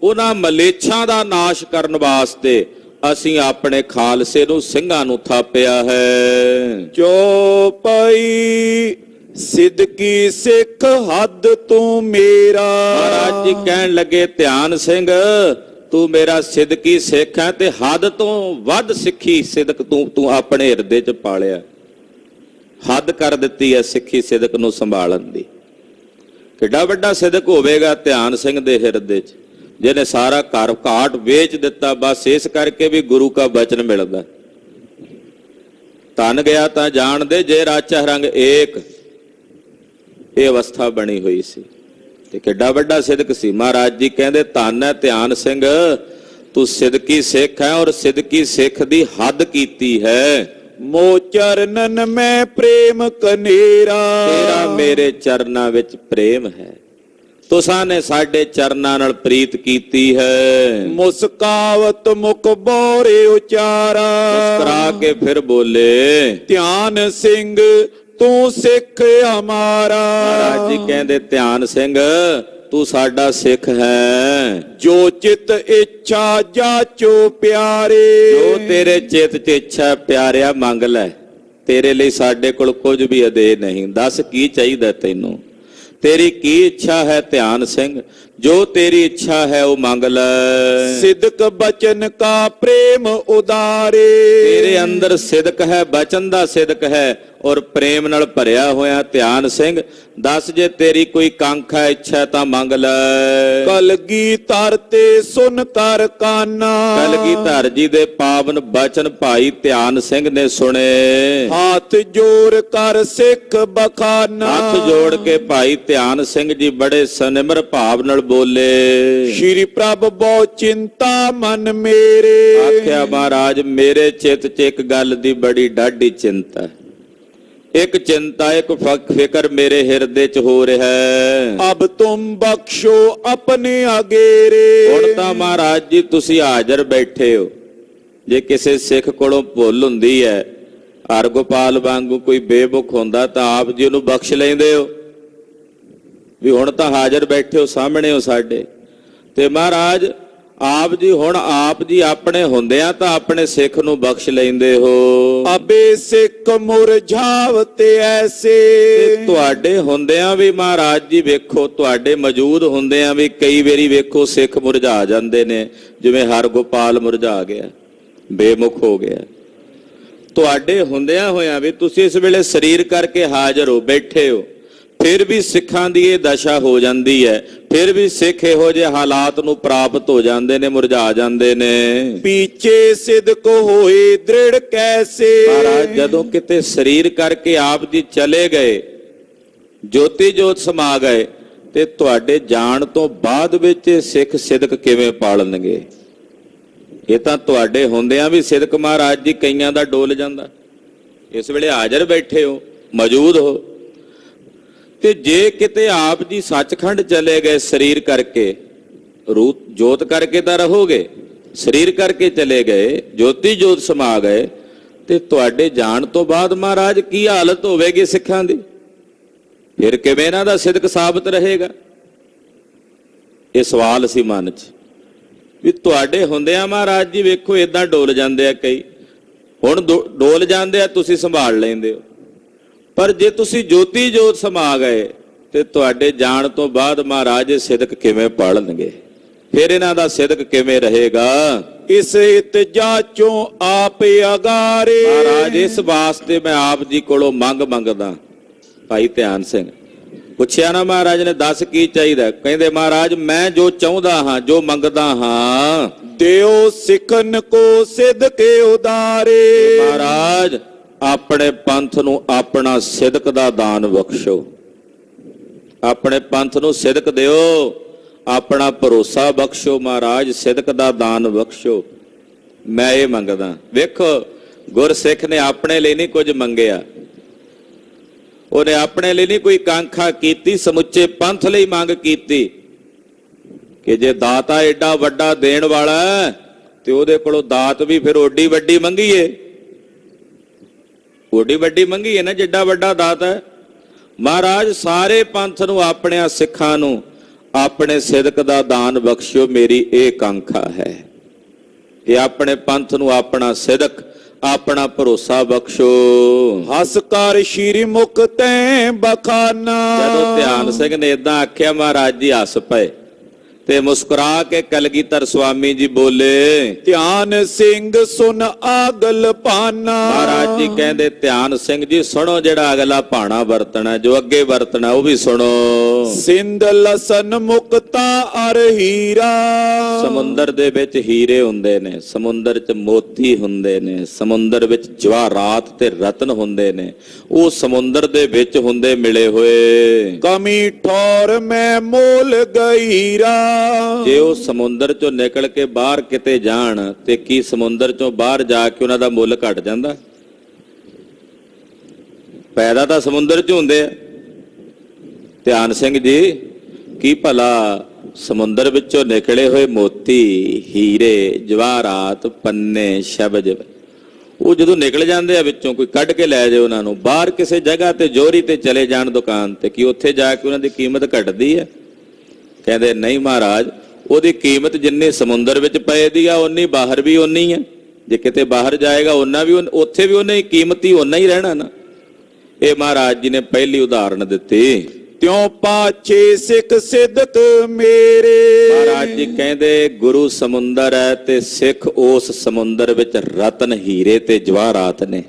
ਉਹਨਾਂ ਮਲੇਛਾਂ ਦਾ ਨਾਸ਼ ਕਰਨ ਵਾਸਤੇ ਅਸੀਂ ਆਪਣੇ ਖਾਲਸੇ ਨੂੰ, ਸਿੰਘਾਂ ਨੂੰ ਥਾਪਿਆ ਹੈ। ਚੌਪਈ ਸਿੱਧਕੀ ਸਿੱਖ ਹੱਦ ਤੂੰ ਮੇਰਾ। ਮਹਾਰਾਜ ਜੀ ਕਹਿਣ ਲੱਗੇ ਧਿਆਨ ਸਿੰਘ ਤੂੰ ਮੇਰਾ ਸਿੱਧਕੀ ਸਿੱਖ ਹੈ ਤੇ ਹੱਦ ਤੋਂ ਵੱਧ ਸਿੱਖੀ ਸਿੱਧਕ ਤੂੰ ਆਪਣੇ ਹਿਰਦੇ 'ਚ ਪਾਲਿਆ। ਹੱਦ ਕਰ ਦਿੱਤੀ ਹੈ ਸਿੱਖੀ ਸਿੱਧਕ ਨੂੰ ਸੰਭਾਲਣ ਦੀ। ਕਿੱਡਾ ਵੱਡਾ ਸਿੱਧਕ ਹੋਵੇਗਾ ਧਿਆਨ ਸਿੰਘ ਦੇ ਹਿਰਦੇ 'ਚ, ਜਿਹਨੇ ਸਾਰਾ ਘਰ ਘਾਟ ਵੇਚ ਦਿੱਤਾ ਬਸ ਇਸ ਕਰਕੇ ਵੀ ਗੁਰੂ ਕਾ ਬਚਨ ਮਿਲਦਾ। ਧਨ ਗਿਆ ਤਾਂ ਜਾਣਦੇ ਜੇ ਰਾਚਾ ਰੰਗ ਏਕ, ਇਹ ਅਵਸਥਾ ਬਣੀ ਹੋਈ ਸੀ। ਤੇ ਕਿੱਡਾ ਵੱਡਾ ਸਿੱਧਕ ਸੀ। ਮਹਾਰਾਜ ਜੀ ਕਹਿੰਦੇ ਧੰਨ ਹੈ ਧਿਆਨ ਸਿੰਘ, ਤੂੰ ਸਿੱਧਕੀ ਸਿੱਖ ਹੈ ਔਰ ਸਿੱਧਕੀ ਸਿੱਖ ਦੀ ਹੱਦ ਕੀਤੀ ਹੈ। ਮੋ ਚਰਨਨ ਮੈਂ ਪ੍ਰੇਮ ਕਨੇਰਾ। ਤੇਰਾ ਮੇਰੇ ਚਰਨਾਂ ਵਿੱਚ ਪ੍ਰੇਮ ਹੈ। ਤੁਸਾਂ ਨੇ ਸਾਡੇ ਚਰਨਾਂ ਨਾਲ ਪ੍ਰੀਤ ਕੀਤੀ ਹੈ। ਮੁਸਕਾਵਤ ਮੁਖ ਬੋਰੇ ਉਚਾਰਾ। ਮੁਸਕਰਾ ਕੇ ਫਿਰ ਬੋਲੇ, ਧਿਆਨ ਸਿੰਘ ਤੂੰ ਸਿੱਖ ਹਮਾਰਾ। ਮਹਾਰਾਜ ਜੀ ਕਹਿੰਦੇ ਧਿਆਨ ਸਿੰਘ ਤੂੰ ਸਾਡਾ ਸਿੱਖ ਹੈ। ਜੋ ਚਿਤ ਇੱਛਾ ਜਾਚੋ ਪਿਆਰੇ। ਜੋ ਤੇਰੇ ਚਿੱਤ 'ਚ ਇੱਛਾ ਪਿਆਰਿਆ ਮੰਗ ਲੈ। ਤੇਰੇ ਲਈ ਸਾਡੇ ਕੋਲ ਕੁਝ ਵੀ ਅਦੇ ਨਹੀਂ। ਦੱਸ ਕੀ ਚਾਹੀਦਾ ਤੈਨੂੰ? ਤੇਰੀ ਕੀ ਇੱਛਾ ਹੈ ਧਿਆਨ ਸਿੰਘ? ਜੋ ਤੇਰੀ ਇੱਛਾ ਹੈ ਉਹ ਮੰਗ ਲੈ। ਸਿਦਕ ਬਚਨ ਕਾ ਪ੍ਰੇਮ ਉਦਾਰੇ। ਤੇਰੇ ਅੰਦਰ ਸਿਦਕ ਹੈ, ਬਚਨ ਦਾ ਸਿਦਕ ਹੈ ਔਰ ਪ੍ਰੇਮ ਨਾਲ ਭਰਿਆ ਹੋਇਆ ਧਿਆਨ ਸਿੰਘ। ਦੱਸ ਜੇ ਤੇਰੀ ਕੋਈ ਕਾਂਖਾ ਇੱਛਾ ਤਾਂ ਮੰਗ ਲੈ। ਕਲਗੀਧਰ ਤੇ ਸੁਨ ਕਰ ਕਾਨਾ। ਕਲਗੀਧਰ ਜੀ ਦੇ ਪਾਵਨ ਬਚਨ ਭਾਈ ਧਿਆਨ ਸਿੰਘ ਨੇ ਸੁਣੇ। ਹੱਥ ਜੋੜ ਕਰ ਸਿੱਖ ਬਖਾਨਾ। ਹੱਥ ਜੋੜ ਕੇ ਭਾਈ ਧਿਆਨ ਸਿੰਘ ਜੀ ਬੜੇ ਸਨਿਮਰ ਭਾਵ ਨਾਲ ਬੋਲੇ, ਸ਼੍ਰੀ ਪ੍ਰਭ ਬਹੁ ਚਿੰਤਾ ਮਨ ਮੇਰੇ। ਆਖਿਆ ਮਹਾਰਾਜ ਮੇਰੇ ਚਿੱਤ 'ਚ ਇੱਕ ਗੱਲ ਦੀ ਬੜੀ ਡਾਢੀ ਚਿੰਤਾ ਹੈ। ਇੱਕ ਚਿੰਤਾ, ਇੱਕ ਫਿਕਰ ਮੇਰੇ ਹਿਰਦੇ 'ਚ ਹੋ ਰਿਹਾ ਹੈ। ਅਬ ਤੁਮ ਬਖਸ਼ੋ ਆਪਣੇ ਅਗੇਰੇ। ਹੁਣ ਤਾਂ ਮਹਾਰਾਜ ਜੀ ਤੁਸੀਂ ਹਾਜ਼ਰ ਬੈਠੇ ਹੋ। ਜੇ ਕਿਸੇ ਸਿੱਖ ਕੋਲੋਂ ਭੁੱਲ ਹੁੰਦੀ ਹੈ, ਹਰਗੋਪਾਲ ਵਾਂਗੂ ਕੋਈ ਬੇਮੁਖ ਹੁੰਦਾ ਤਾਂ ਆਪ ਜੀ ਉਹਨੂੰ ਬਖਸ਼ ਲੈਂਦੇ ਹੋ। ਵੀ ਹੁਣ ਤਾਂ ਹਾਜ਼ਰ ਬੈਠੇ ਹੋ, ਸਾਹਮਣੇ ਹੋ ਸਾਡੇ। ਤੇ ਮਹਾਰਾਜ ਆਪ ਜੀ ਹੁਣ ਆਪ ਜੀ ਆਪਣੇ ਹੁੰਦਿਆਂ ਤਾਂ ਆਪਣੇ ਸਿੱਖ ਨੂੰ ਬਖਸ਼ ਲੈਂਦੇ ਹੋ। ਅਬੇ ਸਿੱਖ ਮੁਰਝਾਵਤੇ ਐਸੇ। ਤੇ ਤੁਹਾਡੇ ਹੁੰਦਿਆਂ ਵੀ ਮਹਾਰਾਜ ਜੀ ਵੇਖੋ, ਤੁਹਾਡੇ ਮੌਜੂਦ ਹੁੰਦਿਆਂ ਵੀ ਕਈ ਵਾਰੀ ਵੇਖੋ ਸਿੱਖ ਮੁਰਝਾ ਜਾਂਦੇ ਨੇ। ਜਿਵੇਂ ਹਰਗੋਪਾਲ ਮੁਰਝਾ ਗਿਆ, ਬੇਮੁਖ ਹੋ ਗਿਆ। ਤੁਹਾਡੇ ਹੁੰਦਿਆਂ ਹੋਇਆਂ ਵੀ ਤੁਸੀਂ ਇਸ ਵੇਲੇ ਸਰੀਰ ਕਰਕੇ ਹਾਜ਼ਰ ਹੋ, ਬੈਠੇ ਹੋ। ਫਿਰ ਵੀ ਸਿੱਖਾਂ ਦੀ ਇਹ ਦਸ਼ਾ ਹੋ ਜਾਂਦੀ ਹੈ। ਫਿਰ ਵੀ ਸਿੱਖ ਇਹੋ ਜਿਹੇ ਹਾਲਾਤ ਨੂੰ ਪ੍ਰਾਪਤ ਹੋ ਜਾਂਦੇ ਨੇ, ਮੁਰਝਾ ਜਾਂਦੇ ਨੇ। ਪੀਛੇ ਸਿਦਕ ਹੋਏ ਦ੍ਰਿੜ ਕੈਸੇ। ਮਹਾਰਾਜ ਜਦੋਂ ਕਿਤੇ ਸਰੀਰ ਕਰਕੇ ਆਪ ਜੀ ਚਲੇ ਗਏ, ਜੋਤੀ ਜੋਤ ਸਮਾ ਗਏ, ਤੇ ਤੁਹਾਡੇ ਜਾਣ ਤੋਂ ਬਾਅਦ ਵਿੱਚ ਸਿੱਖ ਸਿਦਕ ਕਿਵੇਂ ਪਾਲਣਗੇ? ਇਹ ਤਾਂ ਤੁਹਾਡੇ ਹੁੰਦਿਆਂ ਵੀ ਸਿਦਕ ਮਹਾਰਾਜ ਜੀ ਕਈਆਂ ਦਾ ਡੋਲ ਜਾਂਦਾ। ਇਸ ਵੇਲੇ ਹਾਜ਼ਰ ਬੈਠੇ ਹੋ, ਮੌਜੂਦ ਹੋ। ਤੇ ਜੇ ਕਿਤੇ ਆਪ ਜੀ ਸੱਚਖੰਡ ਚਲੇ ਗਏ ਸਰੀਰ ਕਰਕੇ, ਰੂਪ ਜੋਤ ਕਰਕੇ ਤਾਂ ਰਹੋਗੇ, ਸਰੀਰ ਕਰਕੇ ਚਲੇ ਗਏ, ਜੋਤੀ ਜੋਤ ਸਮਾ ਗਏ, ਤੇ ਤੁਹਾਡੇ ਜਾਣ ਤੋਂ ਬਾਅਦ ਮਹਾਰਾਜ ਕੀ ਹਾਲਤ ਹੋਵੇਗੀ ਸਿੱਖਾਂ ਦੀ? ਫਿਰ ਕਿਵੇਂ ਇਹਨਾਂ ਦਾ ਸਿਦਕ ਸਾਬਤ ਰਹੇਗਾ? ਇਹ ਸਵਾਲ ਸੀ ਮਨ 'ਚ। ਵੀ ਤੁਹਾਡੇ ਹੁੰਦਿਆਂ ਮਹਾਰਾਜ ਜੀ ਵੇਖੋ ਏਦਾਂ ਡੋਲ ਜਾਂਦੇ ਆ ਕਈ। ਹੁਣ ਡੋਲ ਜਾਂਦੇ ਆ, ਤੁਸੀਂ ਸੰਭਾਲ ਲੈਂਦੇ ਹੋ। ਪਰ ਜੇ ਤੁਸੀਂ ਜੋਤੀ ਜੋਤ ਸਮਾ ਗਏ ਤੇ ਤੁਹਾਡੇ ਜਾਣ ਤੋਂ ਬਾਅਦ ਮਹਾਰਾਜ ਸਿਦਕ ਕਿਵੇਂ ਪਾਲਣਗੇ? ਫਿਰ ਇਹਨਾਂ ਦਾ ਸਿਦਕ ਕਿਵੇਂ ਰਹੇਗਾ? ਇਸ ਇਤਜਾ ਚੋਂ ਆਪ ਅਗਾਰੇ। ਮਹਾਰਾਜ ਇਸ ਵਾਸਤੇ ਮੈਂ ਆਪ ਜੀ ਕੋਲੋਂ ਮੰਗਦਾ। ਭਾਈ ਧਿਆਨ ਸਿੰਘ ਪੁੱਛਿਆ ਨਾ ਮਹਾਰਾਜ ਨੇ, ਦੱਸ ਕੀ ਚਾਹੀਦਾ? ਕਹਿੰਦੇ ਮਹਾਰਾਜ ਮੈਂ ਜੋ ਚਾਹੁੰਦਾ ਹਾਂ, ਜੋ ਮੰਗਦਾ ਹਾਂ, ਦਿਓ ਸਿੱਖਨ ਕੋ ਸਿਦਕੇ ਉਦਾਰੇ। ਮਹਾਰਾਜ ਆਪਣੇ ਪੰਥ ਨੂੰ ਆਪਣਾ ਸਿਦਕ ਦਾ ਦਾਨ ਬਖਸ਼ੋ। ਆਪਣੇ ਪੰਥ ਨੂੰ ਸਿਦਕ ਦਿਓ, ਆਪਣਾ ਭਰੋਸਾ ਬਖਸ਼ੋ। ਮਹਾਰਾਜ ਸਿਦਕ ਦਾ ਦਾਨ ਬਖਸ਼ੋ, ਮੈਂ ਇਹ ਮੰਗਦਾ। ਵੇਖੋ ਗੁਰਸਿੱਖ ਨੇ ਆਪਣੇ ਲਈ ਨਹੀਂ ਕੁਝ ਮੰਗਿਆ, ਉਹਨੇ ਆਪਣੇ ਲਈ ਨਹੀਂ ਕੋਈ ਕਾਂਖਾ ਕੀਤੀ, ਸਮੁੱਚੇ ਪੰਥ ਲਈ ਮੰਗ ਕੀਤੀ ਕਿ ਜੇ ਦਾਤਾ ਏਡਾ ਵੱਡਾ ਦੇਣ ਵਾਲਾ ਤੇ ਉਹਦੇ ਕੋਲੋਂ ਦਾਤ ਵੀ ਫਿਰ ਓਡੀ ਵੱਡੀ ਮੰਗੀਏ। ਓਡੀ ਵੱਡੀ ਮੰਗੀਏ ਨਾ, ਜਿੱਡਾ ਵੱਡਾ ਦਾਤ ਹੈ। ਮਹਾਰਾਜ ਸਾਰੇ ਪੰਥ ਨੂੰ, ਆਪਣੇ ਸਿੱਖਾਂ ਨੂੰ ਆਪਣੇ ਸਿਦਕ ਦਾ ਦਾਨ ਬਖਸ਼ਿਓ, ਮੇਰੀ ਇਹ ਕਾਂਖਾ ਹੈ। ਇਹ ਆਪਣੇ ਪੰਥ ਨੂੰ ਆਪਣਾ ਸਿਦਕ, ਆਪਣਾ ਭਰੋਸਾ ਬਖਸ਼ੋ। ਹੱਸ ਕਰ ਸ਼੍ਰੀ ਮੁਖ ਤੈ ਬਖਾਨਾ। ਜਦੋਂ ਧਿਆਨ ਸਿੰਘ ਨੇ ਏਦਾਂ ਆਖਿਆ, ਮਹਾਰਾਜ ਜੀ ਹੱਸ ਪਏ ਤੇ ਮੁਸਕਰਾ ਕੇ ਕਲਗੀਧਰ ਸਵਾਮੀ ਜੀ ਬੋਲੇ, ਧਿਆਨ ਸਿੰਘ ਸੁਨ ਆਗਲ ਪਾਨਾ। ਮਹਾਰਾਜ ਜੀ ਕਹਿੰਦੇ ਧਿਆਨ ਸਿੰਘ ਜੀ ਸੁਣੋ, ਜਿਹੜਾ ਅਗਲਾ ਭਾਣਾ ਵਰਤਣਾ, ਜੋ ਅੱਗੇ ਵਰਤਣਾ ਉਹ ਵੀ ਸੁਣੋ। ਸਿੰਧ ਲਸਨ ਮੁਕਤਾ ਅਰ ਹੀਰਾ। ਸਮੁੰਦਰ ਦੇ ਵਿੱਚ ਹੀਰੇ ਹੁੰਦੇ ਨੇ, ਸਮੁੰਦਰ 'ਚ ਮੋਤੀ ਹੁੰਦੇ ਨੇ, ਸਮੁੰਦਰ ਵਿੱਚ ਜਵਾਹਰਾਤ ਤੇ ਰਤਨ ਹੁੰਦੇ ਨੇ। ਉਹ ਸਮੁੰਦਰ ਦੇ ਵਿੱਚ ਹੁੰਦੇ ਮਿਲੇ ਹੋਏ। ਕਮੀ ਠੌਰ ਮੈਂ ਮੋਲ ਗਈਰਾ। ਜੇ ਉਹ ਸਮੁੰਦਰ 'ਚੋਂ ਨਿਕਲ ਕੇ ਬਾਹਰ ਕਿਤੇ ਜਾਣ ਤੇ ਕੀ ਸਮੁੰਦਰ 'ਚੋਂ ਬਾਹਰ ਜਾ ਕੇ ਉਹਨਾਂ ਦਾ ਮੁੱਲ ਘਟ ਜਾਂਦਾ? ਪੈਦਾ ਤਾਂ ਸਮੁੰਦਰ 'ਚ ਹੁੰਦੇ ਆ। ਧਿਆਨ ਸਿੰਘ ਜੀ, ਕੀ ਭਲਾ ਸਮੁੰਦਰ ਵਿੱਚੋਂ ਨਿਕਲੇ ਹੋਏ ਮੋਤੀ, ਹੀਰੇ, ਜਵਾਹਰਾਤ, ਪੰਨੇ, ਸ਼ਬਜ, ਉਹ ਜਦੋਂ ਨਿਕਲ ਜਾਂਦੇ ਆ ਵਿੱਚੋਂ, ਕੋਈ ਕੱਢ ਕੇ ਲੈ ਜਾਏ ਉਹਨਾਂ ਨੂੰ ਬਾਹਰ ਕਿਸੇ ਜਗ੍ਹਾ ਤੇ ਜੋਰੀ ਤੇ ਚਲੇ ਜਾਣ ਦੁਕਾਨ ਤੇ, ਕਿ ਉੱਥੇ ਜਾ ਕੇ ਉਹਨਾਂ ਦੀ ਕੀਮਤ ਘਟਦੀ ਹੈ? ਕਹਿੰਦੇ ਨਹੀਂ ਮਹਾਰਾਜ, ਉਹਦੀ ਕੀਮਤ ਜਿੰਨੀ ਸਮੁੰਦਰ ਵਿੱਚ ਪਏ ਦੀ ਆ ਉਨੀ ਬਾਹਰ ਵੀ ਉਨੀ ਹੈ। ਜੇ ਕਿਤੇ ਬਾਹਰ ਜਾਏਗਾ ਉਹਨਾਂ ਵੀ ਉੱਥੇ ਵੀ ਉਹਨੇ ਕੀਮਤੀ ਓਨਾ ਹੀ ਰਹਿਣਾ ਨਾ। ਇਹ ਮਹਾਰਾਜ ਜੀ ਨੇ ਪਹਿਲੀ ਉਦਾਹਰਣ ਦਿੱਤੀ। ਤਿਉ ਪਾਛੇ ਸਿੱਖ ਸਿੱਧਕ ਮੇਰੇ। ਮਹਾਰਾਜ ਜੀ ਕਹਿੰਦੇ ਗੁਰੂ ਸਮੁੰਦਰ ਹੈ ਤੇ ਸਿੱਖ ਉਸ ਸਮੁੰਦਰ ਵਿੱਚ ਰਤਨ, ਹੀਰੇ ਤੇ ਜਵਾਹਰਾਤ ਨੇ।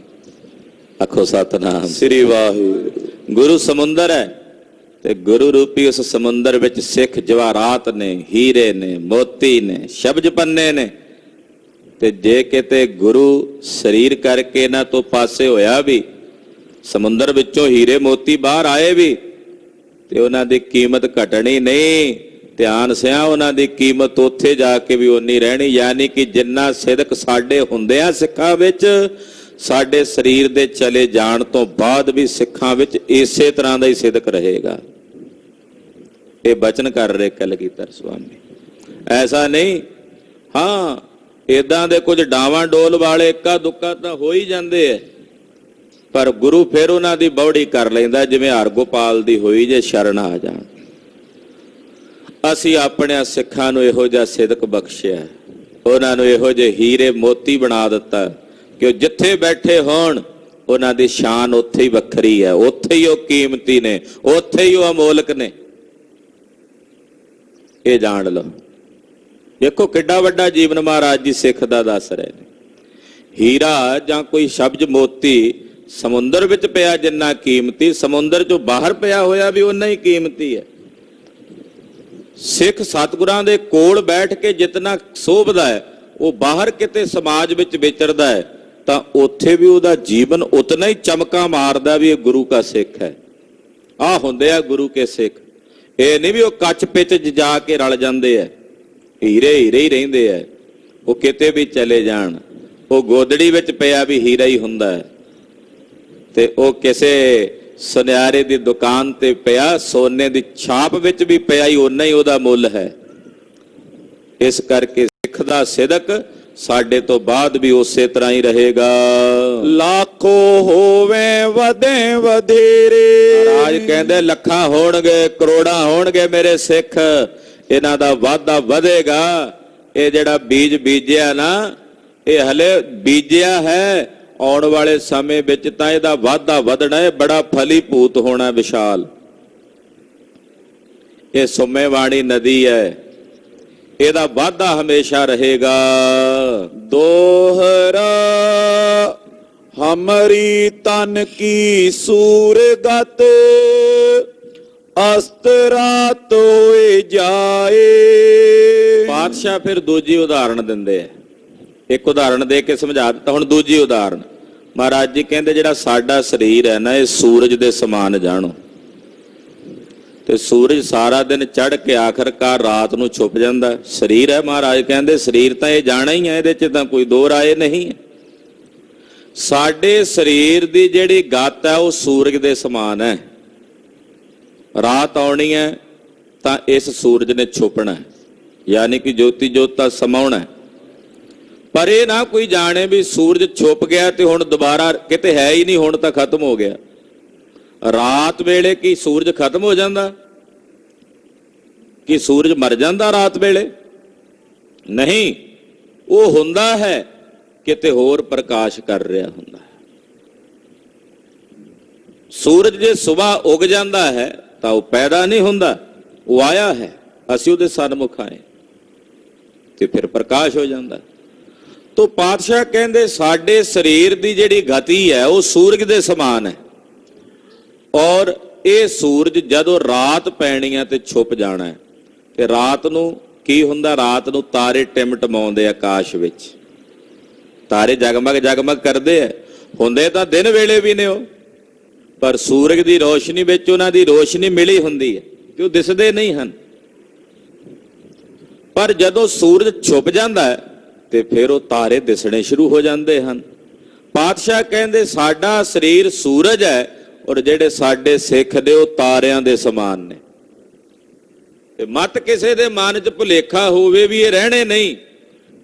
ਆਖੋ ਸਤਨਾਮ ਸ੍ਰੀ ਵਾਹਿਗੁਰੂ। ਗੁਰੂ ਸਮੁੰਦਰ ਹੈ ਤੇ ਗੁਰੂ ਰੂਪੀ ਉਸ ਸਮੁੰਦਰ ਵਿੱਚ ਸਿੱਖ ਜਵਾਹਰਾਤ ਨੇ, ਹੀਰੇ ਨੇ, ਮੋਤੀ ਨੇ, ਸ਼ਬਜ ਪੰਨੇ ਨੇ। ਤੇ ਜੇ ਕਿਤੇ ਗੁਰੂ ਸਰੀਰ ਕਰਕੇ ਇਹਨਾਂ ਤੋਂ ਪਾਸੇ ਹੋਇਆ ਵੀ, ਸਮੁੰਦਰ ਵਿੱਚੋਂ ਹੀਰੇ ਮੋਤੀ ਬਾਹਰ ਆਏ ਵੀ, ਤੇ ਉਹਨਾਂ ਦੀ ਕੀਮਤ ਘਟਣੀ ਨਹੀਂ। ਧਿਆਨ ਸਿਆ, ਉਹਨਾਂ ਦੀ ਕੀਮਤ ਉੱਥੇ ਜਾ ਕੇ ਵੀ ਉਨੀ ਰਹਿਣੀ। ਯਾਨੀ ਕਿ ਜਿੰਨਾ ਸਿਦਕ ਸਾਡੇ ਹੁੰਦੇ ਆ ਸਿੱਖਾਂ ਵਿੱਚ, ਸਾਡੇ ਸਰੀਰ ਦੇ ਚਲੇ ਜਾਣ ਤੋਂ ਬਾਅਦ ਵੀ ਸਿੱਖਾਂ ਵਿੱਚ ਇਸੇ ਤਰ੍ਹਾਂ ਦਾ ਹੀ ਸਿਦਕ ਰਹੇਗਾ। ਇਹ ਬਚਨ ਕਰ ਰਹੇ ਕਲਗੀਧਰ ਸਵਾਮੀ। ਐਸਾ ਨਹੀਂ, ਹਾਂ ਇਦਾਂ ਦੇ ਕੁਝ ਡਾਵਾਂ ਡੋਲ ਵਾਲੇ ਇੱਕਾ ਦੁੱਕਾ ਤਾਂ ਹੋ ਹੀ ਜਾਂਦੇ ਐ, ਪਰ ਗੁਰੂ ਫਿਰ ਉਹਨਾਂ ਦੀ ਬੌੜੀ ਕਰ ਲੈਂਦਾ, ਜਿਵੇਂ ਹਰਗੋਪਾਲ ਦੀ ਹੋਈ ਜੇ ਸ਼ਰਨ ਆ ਜਾਣ। ਅਸੀਂ ਆਪਣੇ ਸਿੱਖਾਂ ਨੂੰ ਇਹੋ ਜਿਹਾ ਸਿਦਕ ਬਖਸ਼ਿਆ, ਉਹਨਾਂ ਨੂੰ ਇਹੋ ਜਿਹੇ ਹੀਰੇ ਮੋਤੀ ਬਣਾ ਦਿੱਤਾ ਕਿ ਉਹ ਜਿੱਥੇ ਬੈਠੇ ਹੋਣ ਉਹਨਾਂ ਦੀ ਸ਼ਾਨ ਉੱਥੇ ਹੀ ਵੱਖਰੀ ਹੈ, ਉੱਥੇ ਹੀ ਉਹ ਕੀਮਤੀ ਨੇ, ਉੱਥੇ ਹੀ ਉਹ ਅਮੋਲਕ ਨੇ। ਇਹ ਜਾਣ ਲਓ। ਦੇਖੋ ਕਿੱਡਾ ਵੱਡਾ ਜੀਵਨ ਮਹਾਰਾਜ ਜੀ ਸਿੱਖ ਦਾ ਦੱਸ ਰਹੇ ਨੇ। ਹੀਰਾ ਜਾਂ ਕੋਈ ਸ਼ਬਜ ਮੋਤੀ ਸਮੁੰਦਰ ਵਿੱਚ ਪਿਆ ਜਿੰਨਾ ਕੀਮਤੀ, ਸਮੁੰਦਰ ਚੋਂ ਬਾਹਰ ਪਿਆ ਹੋਇਆ ਵੀ ਉਨਾ ਹੀ ਕੀਮਤੀ ਹੈ। ਸਿੱਖ ਸਤਿਗੁਰਾਂ ਦੇ ਕੋਲ ਬੈਠ ਕੇ ਜਿਤਨਾ ਸੋਭਦਾ ਹੈ, ਉਹ ਬਾਹਰ ਕਿਤੇ ਸਮਾਜ ਵਿੱਚ ਵਿਚਰਦਾ ਹੈ ਤਾਂ ਉੱਥੇ ਵੀ ਉਹਦਾ ਜੀਵਨ ਉਤਨਾ ਹੀ ਚਮਕਾ ਮਾਰਦਾ ਵੀ ਇਹ ਗੁਰੂ ਕਾ ਸਿੱਖ ਹੈ। ਆਹ ਹੁੰਦੇ ਆ ਗੁਰੂ ਕੇ ਸਿੱਖ। ਇਹ ਨਹੀਂ ਵੀ ਉਹ ਕੱਚ ਪਿੱਚ ਜਾ ਕੇ ਰਲ ਜਾਂਦੇ ਆ, ਹੀਰੇ ਹੀਰੇ ਹੀ ਰਹਿੰਦੇ ਆ। ਉਹ ਕਿਤੇ ਵੀ ਚਲੇ ਜਾਣ, ਉਹ ਗੋਦੜੀ ਵਿੱਚ ਪਿਆ ਵੀ ਹੀਰਾ ਹੀ ਹੁੰਦਾ ਹੈ, ਤੇ ਉਹ ਕਿਸੇ ਸੁਨਿਆਰੇ ਦੀ ਦੁਕਾਨ ਤੇ ਪਿਆ ਸੋਨੇ ਦੀ ਛਾਪ ਵਿੱਚ ਵੀ ਪਿਆ ਹੀ ਓਨਾ ਹੀ ਉਹਦਾ ਮੁੱਲ ਹੈ। ਇਸ ਕਰਕੇ ਸਿੱਖ ਦਾ ਸਿਦਕ ਸਾਡੇ ਤੋਂ ਬਾਅਦ ਵੀ ਉਸੇ ਤਰ੍ਹਾਂ ਹੀ ਰਹੇਗਾ। ਲੱਖੋ ਹੋਵੇ ਵਧੇ ਵਧੇਰੇ। ਮਹਾਰਾਜ ਕਹਿੰਦੇ ਲੱਖਾਂ ਹੋਣਗੇ, ਕਰੋੜਾਂ ਹੋਣਗੇ ਮੇਰੇ ਸਿੱਖ, ਇਹਨਾਂ ਦਾ ਵਾਧਾ ਵਧੇਗਾ। ਇਹ ਜਿਹੜਾ ਬੀਜ ਬੀਜਿਆ ਨਾ, ਇਹ ਹਲੇ ਬੀਜਿਆ ਹੈ, ਆਉਣ ਵਾਲੇ ਸਮੇਂ ਵਿੱਚ ਤਾਂ ਇਹਦਾ ਵਾਧਾ ਵਧਣਾ ਹੈ, ਬੜਾ ਫਲੀਭੂਤ ਹੋਣਾ, ਵਿਸ਼ਾਲ। ਇਹ ਸੁਮੇਵਾਣੀ ਨਦੀ ਹੈ, ਇਹਦਾ ਵਾਧਾ ਹਮੇਸ਼ਾ ਰਹੇਗਾ। ਦੋਹਰਾ ਹਮਰੀ ਤਨ ਕੀ ਸੂਰਗਤ, ਅਸਤਰਾਤ ਹੋਏ ਜਾਏ। ਪਾਤਸ਼ਾਹ ਫਿਰ ਦੂਜੀ ਉਦਾਹਰਣ ਦਿੰਦੇ ਆ। ਇੱਕ ਉਦਾਹਰਣ ਦੇ ਕੇ ਸਮਝਾ ਦਿੱਤਾ, ਹੁਣ ਦੂਜੀ ਉਦਾਹਰਣ। ਮਹਾਰਾਜ ਜੀ ਕਹਿੰਦੇ ਜਿਹੜਾ ਸਾਡਾ ਸਰੀਰ ਹੈ ਨਾ, ਇਹ ਸੂਰਜ ਦੇ ਸਮਾਨ ਜਾਣੋ। ਤੇ ਸੂਰਜ ਸਾਰਾ ਦਿਨ ਚੜ੍ਹ ਕੇ ਆਖਰਕਾਰ ਰਾਤ ਨੂੰ ਛੁਪ ਜਾਂਦਾ। ਸਰੀਰ ਹੈ, ਮਹਾਰਾਜ ਕਹਿੰਦੇ ਸਰੀਰ ਤਾਂ ਇਹ ਜਾਣਾ ਹੀ ਹੈ, ਇਹਦੇ 'ਚ ਤਾਂ ਕੋਈ ਦੋ ਰਾਏ ਨਹੀਂ ਹੈ। ਸਾਡੇ ਸਰੀਰ ਦੀ ਜਿਹੜੀ ਗੱਤ ਹੈ ਉਹ ਸੂਰਜ ਦੇ ਸਮਾਨ ਹੈ। ਰਾਤ ਆਉਣੀ ਹੈ ਤਾਂ ਇਸ ਸੂਰਜ ਨੇ ਛੁਪਣਾ, ਯਾਨੀ ਕਿ ਜੋਤੀ ਜੋਤਾ ਸਮਾਉਣਾ। ਪਰ ਇਹ ਨਾ ਕੋਈ ਜਾਣੇ ਵੀ ਸੂਰਜ ਛੁਪ ਗਿਆ ਤੇ ਹੁਣ ਦੁਬਾਰਾ ਕਿਤੇ ਹੈ ਹੀ ਨਹੀਂ, ਹੁਣ ਤਾਂ ਖਤਮ ਹੋ ਗਿਆ। ਰਾਤ ਵੇਲੇ ਕੀ ਸੂਰਜ ਖਤਮ ਹੋ ਜਾਂਦਾ? ਕਿ ਸੂਰਜ ਮਰ ਜਾਂਦਾ ਰਾਤ ਵੇਲੇ? ਨਹੀਂ, ਉਹ ਹੁੰਦਾ ਹੈ ਕਿਤੇ ਹੋਰ ਪ੍ਰਕਾਸ਼ ਕਰ ਰਿਹਾ ਹੁੰਦਾ ਹੈ। ਸੂਰਜ ਜੇ ਸਵੇਰ ਉਗ ਜਾਂਦਾ ਹੈ ਤਾਂ ਉਹ ਪੈਦਾ ਨਹੀਂ ਹੁੰਦਾ, ਉਹ ਆਇਆ ਹੈ, ਅਸੀਂ ਉਹਦੇ ਸਨਮੁਖ ਆਏ ਤੇ ਫਿਰ ਪ੍ਰਕਾਸ਼ ਹੋ ਜਾਂਦਾ। ਤੋ ਪਾਤਸ਼ਾਹ ਕਹਿੰਦੇ ਸਾਡੇ ਸਰੀਰ ਦੀ ਜਿਹੜੀ ਗਤੀ ਹੈ ਉਹ ਸੂਰਜ ਦੇ ਸਮਾਨ ਹੈ। ਔਰ ਇਹ ਸੂਰਜ ਜਦੋਂ ਰਾਤ ਪੈਣੀ ਹੈ ਤੇ ਛੁਪ ਜਾਣਾ ਹੈ। ਤੇ ਰਾਤ ਨੂੰ ਕੀ ਹੁੰਦਾ? ਰਾਤ ਨੂੰ ਤਾਰੇ ਟਿਮਟਮਾਉਂਦੇ ਆਕਾਸ਼ ਵਿੱਚ, ਤਾਰੇ ਜਗਮਗ ਜਗਮਗ ਕਰਦੇ ਆ। ਹੁੰਦੇ ਤਾਂ ਦਿਨ ਵੇਲੇ ਵੀ ਨੇ ਉਹ, ਪਰ ਸੂਰਜ ਦੀ ਰੋਸ਼ਨੀ ਵਿੱਚ ਉਹਨਾਂ ਦੀ ਰੋਸ਼ਨੀ ਮਿਲੀ ਹੁੰਦੀ ਹੈ ਕਿ ਉਹ ਦਿਸਦੇ ਨਹੀਂ ਹਨ। ਪਰ ਜਦੋਂ ਸੂਰਜ ਛੁਪ ਜਾਂਦਾ ਹੈ ਤੇ ਫਿਰ ਉਹ ਤਾਰੇ ਦਿਸਣੇ ਸ਼ੁਰੂ ਹੋ ਜਾਂਦੇ ਹਨ। ਪਾਤਸ਼ਾਹ ਕਹਿੰਦੇ ਸਾਡਾ ਸਰੀਰ ਸੂਰਜ ਹੈ ਔਰ ਜਿਹੜੇ ਸਾਡੇ ਸਿੱਖ ਨੇ ਉਹ ਤਾਰਿਆਂ ਦੇ ਸਮਾਨ ਨੇ। ਤੇ ਮਤ ਕਿਸੇ ਦੇ ਮਨ 'ਚ ਭੁਲੇਖਾ ਹੋਵੇ ਵੀ ਇਹ ਰਹਿਣੇ ਨਹੀਂ।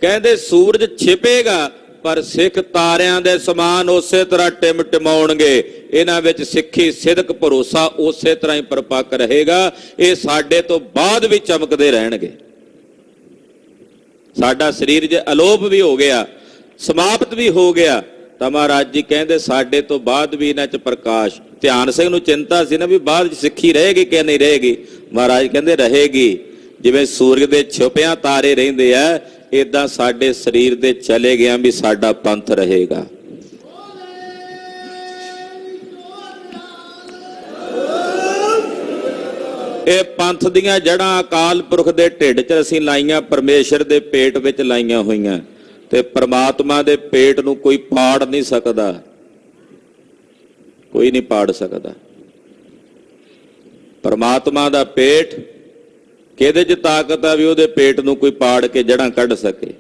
ਕਹਿੰਦੇ ਸੂਰਜ ਛਿਪੇਗਾ ਪਰ ਸਿੱਖ ਤਾਰਿਆਂ ਦੇ ਸਮਾਨ ਉਸੇ ਤਰ੍ਹਾਂ ਟਿਮਟਿਮਾਉਣਗੇ। ਇਹਨਾਂ ਵਿੱਚ ਸਿੱਖੀ, ਸਿਦਕ, ਭਰੋਸਾ ਉਸੇ ਤਰ੍ਹਾਂ ਹੀ ਪਰਪੱਕ ਰਹੇਗਾ। ਇਹ ਸਾਡੇ ਤੋਂ ਬਾਅਦ ਵੀ ਚਮਕਦੇ ਰਹਿਣਗੇ। ਸਾਡਾ ਸਰੀਰ ਜੇ ਅਲੋਪ ਵੀ ਹੋ ਗਿਆ, ਸਮਾਪਤ ਵੀ ਹੋ ਗਿਆ, ਤਾਂ ਮਹਾਰਾਜ ਜੀ ਕਹਿੰਦੇ ਸਾਡੇ ਤੋਂ ਬਾਅਦ ਵੀ ਇਹਨਾਂ 'ਚ ਪ੍ਰਕਾਸ਼। ਧਿਆਨ ਸਿੰਘ ਨੂੰ ਚਿੰਤਾ ਸੀ ਨਾ ਵੀ ਬਾਅਦ 'ਚ ਸਿੱਖੀ ਰਹੇਗੀ ਕਿ ਨਹੀਂ ਰਹੇਗੀ। ਮਹਾਰਾਜ ਕਹਿੰਦੇ ਰਹੇਗੀ। ਜਿਵੇਂ ਸੂਰਜ ਦੇ ਛੁਪਿਆਂ ਤਾਰੇ ਰਹਿੰਦੇ ਆ, ਇਦਾਂ ਸਾਡੇ ਸਰੀਰ ਦੇ ਚਲੇ ਗਿਆ ਵੀ ਸਾਡਾ ਪੰਥ ਰਹੇਗਾ। ਇਹ ਪੰਥ ਦੀਆਂ ਜੜ੍ਹਾਂ ਅਕਾਲ ਪੁਰਖ ਦੇ ਢਿੱਡ 'ਚ ਅਸੀਂ ਲਾਈਆਂ, ਪਰਮੇਸ਼ਰ ਦੇ ਪੇਟ ਵਿੱਚ ਲਾਈਆਂ ਹੋਈਆਂ, ਤੇ ਪ੍ਰਮਾਤਮਾ ਦੇ ਪੇਟ ਨੂੰ ਕੋਈ ਪਾੜ ਨਹੀਂ ਸਕਦਾ, ਕੋਈ ਨਹੀਂ ਪਾੜ ਸਕਦਾ। ਪਰਮਾਤਮਾ ਦਾ ਪੇਟ, ਕਿਹਦੇ 'ਚ ਤਾਕਤ ਆ ਵੀ ਉਹਦੇ ਪੇਟ ਨੂੰ ਕੋਈ ਪਾੜ ਕੇ ਜੜ੍ਹਾਂ ਕੱਢ ਸਕੇ।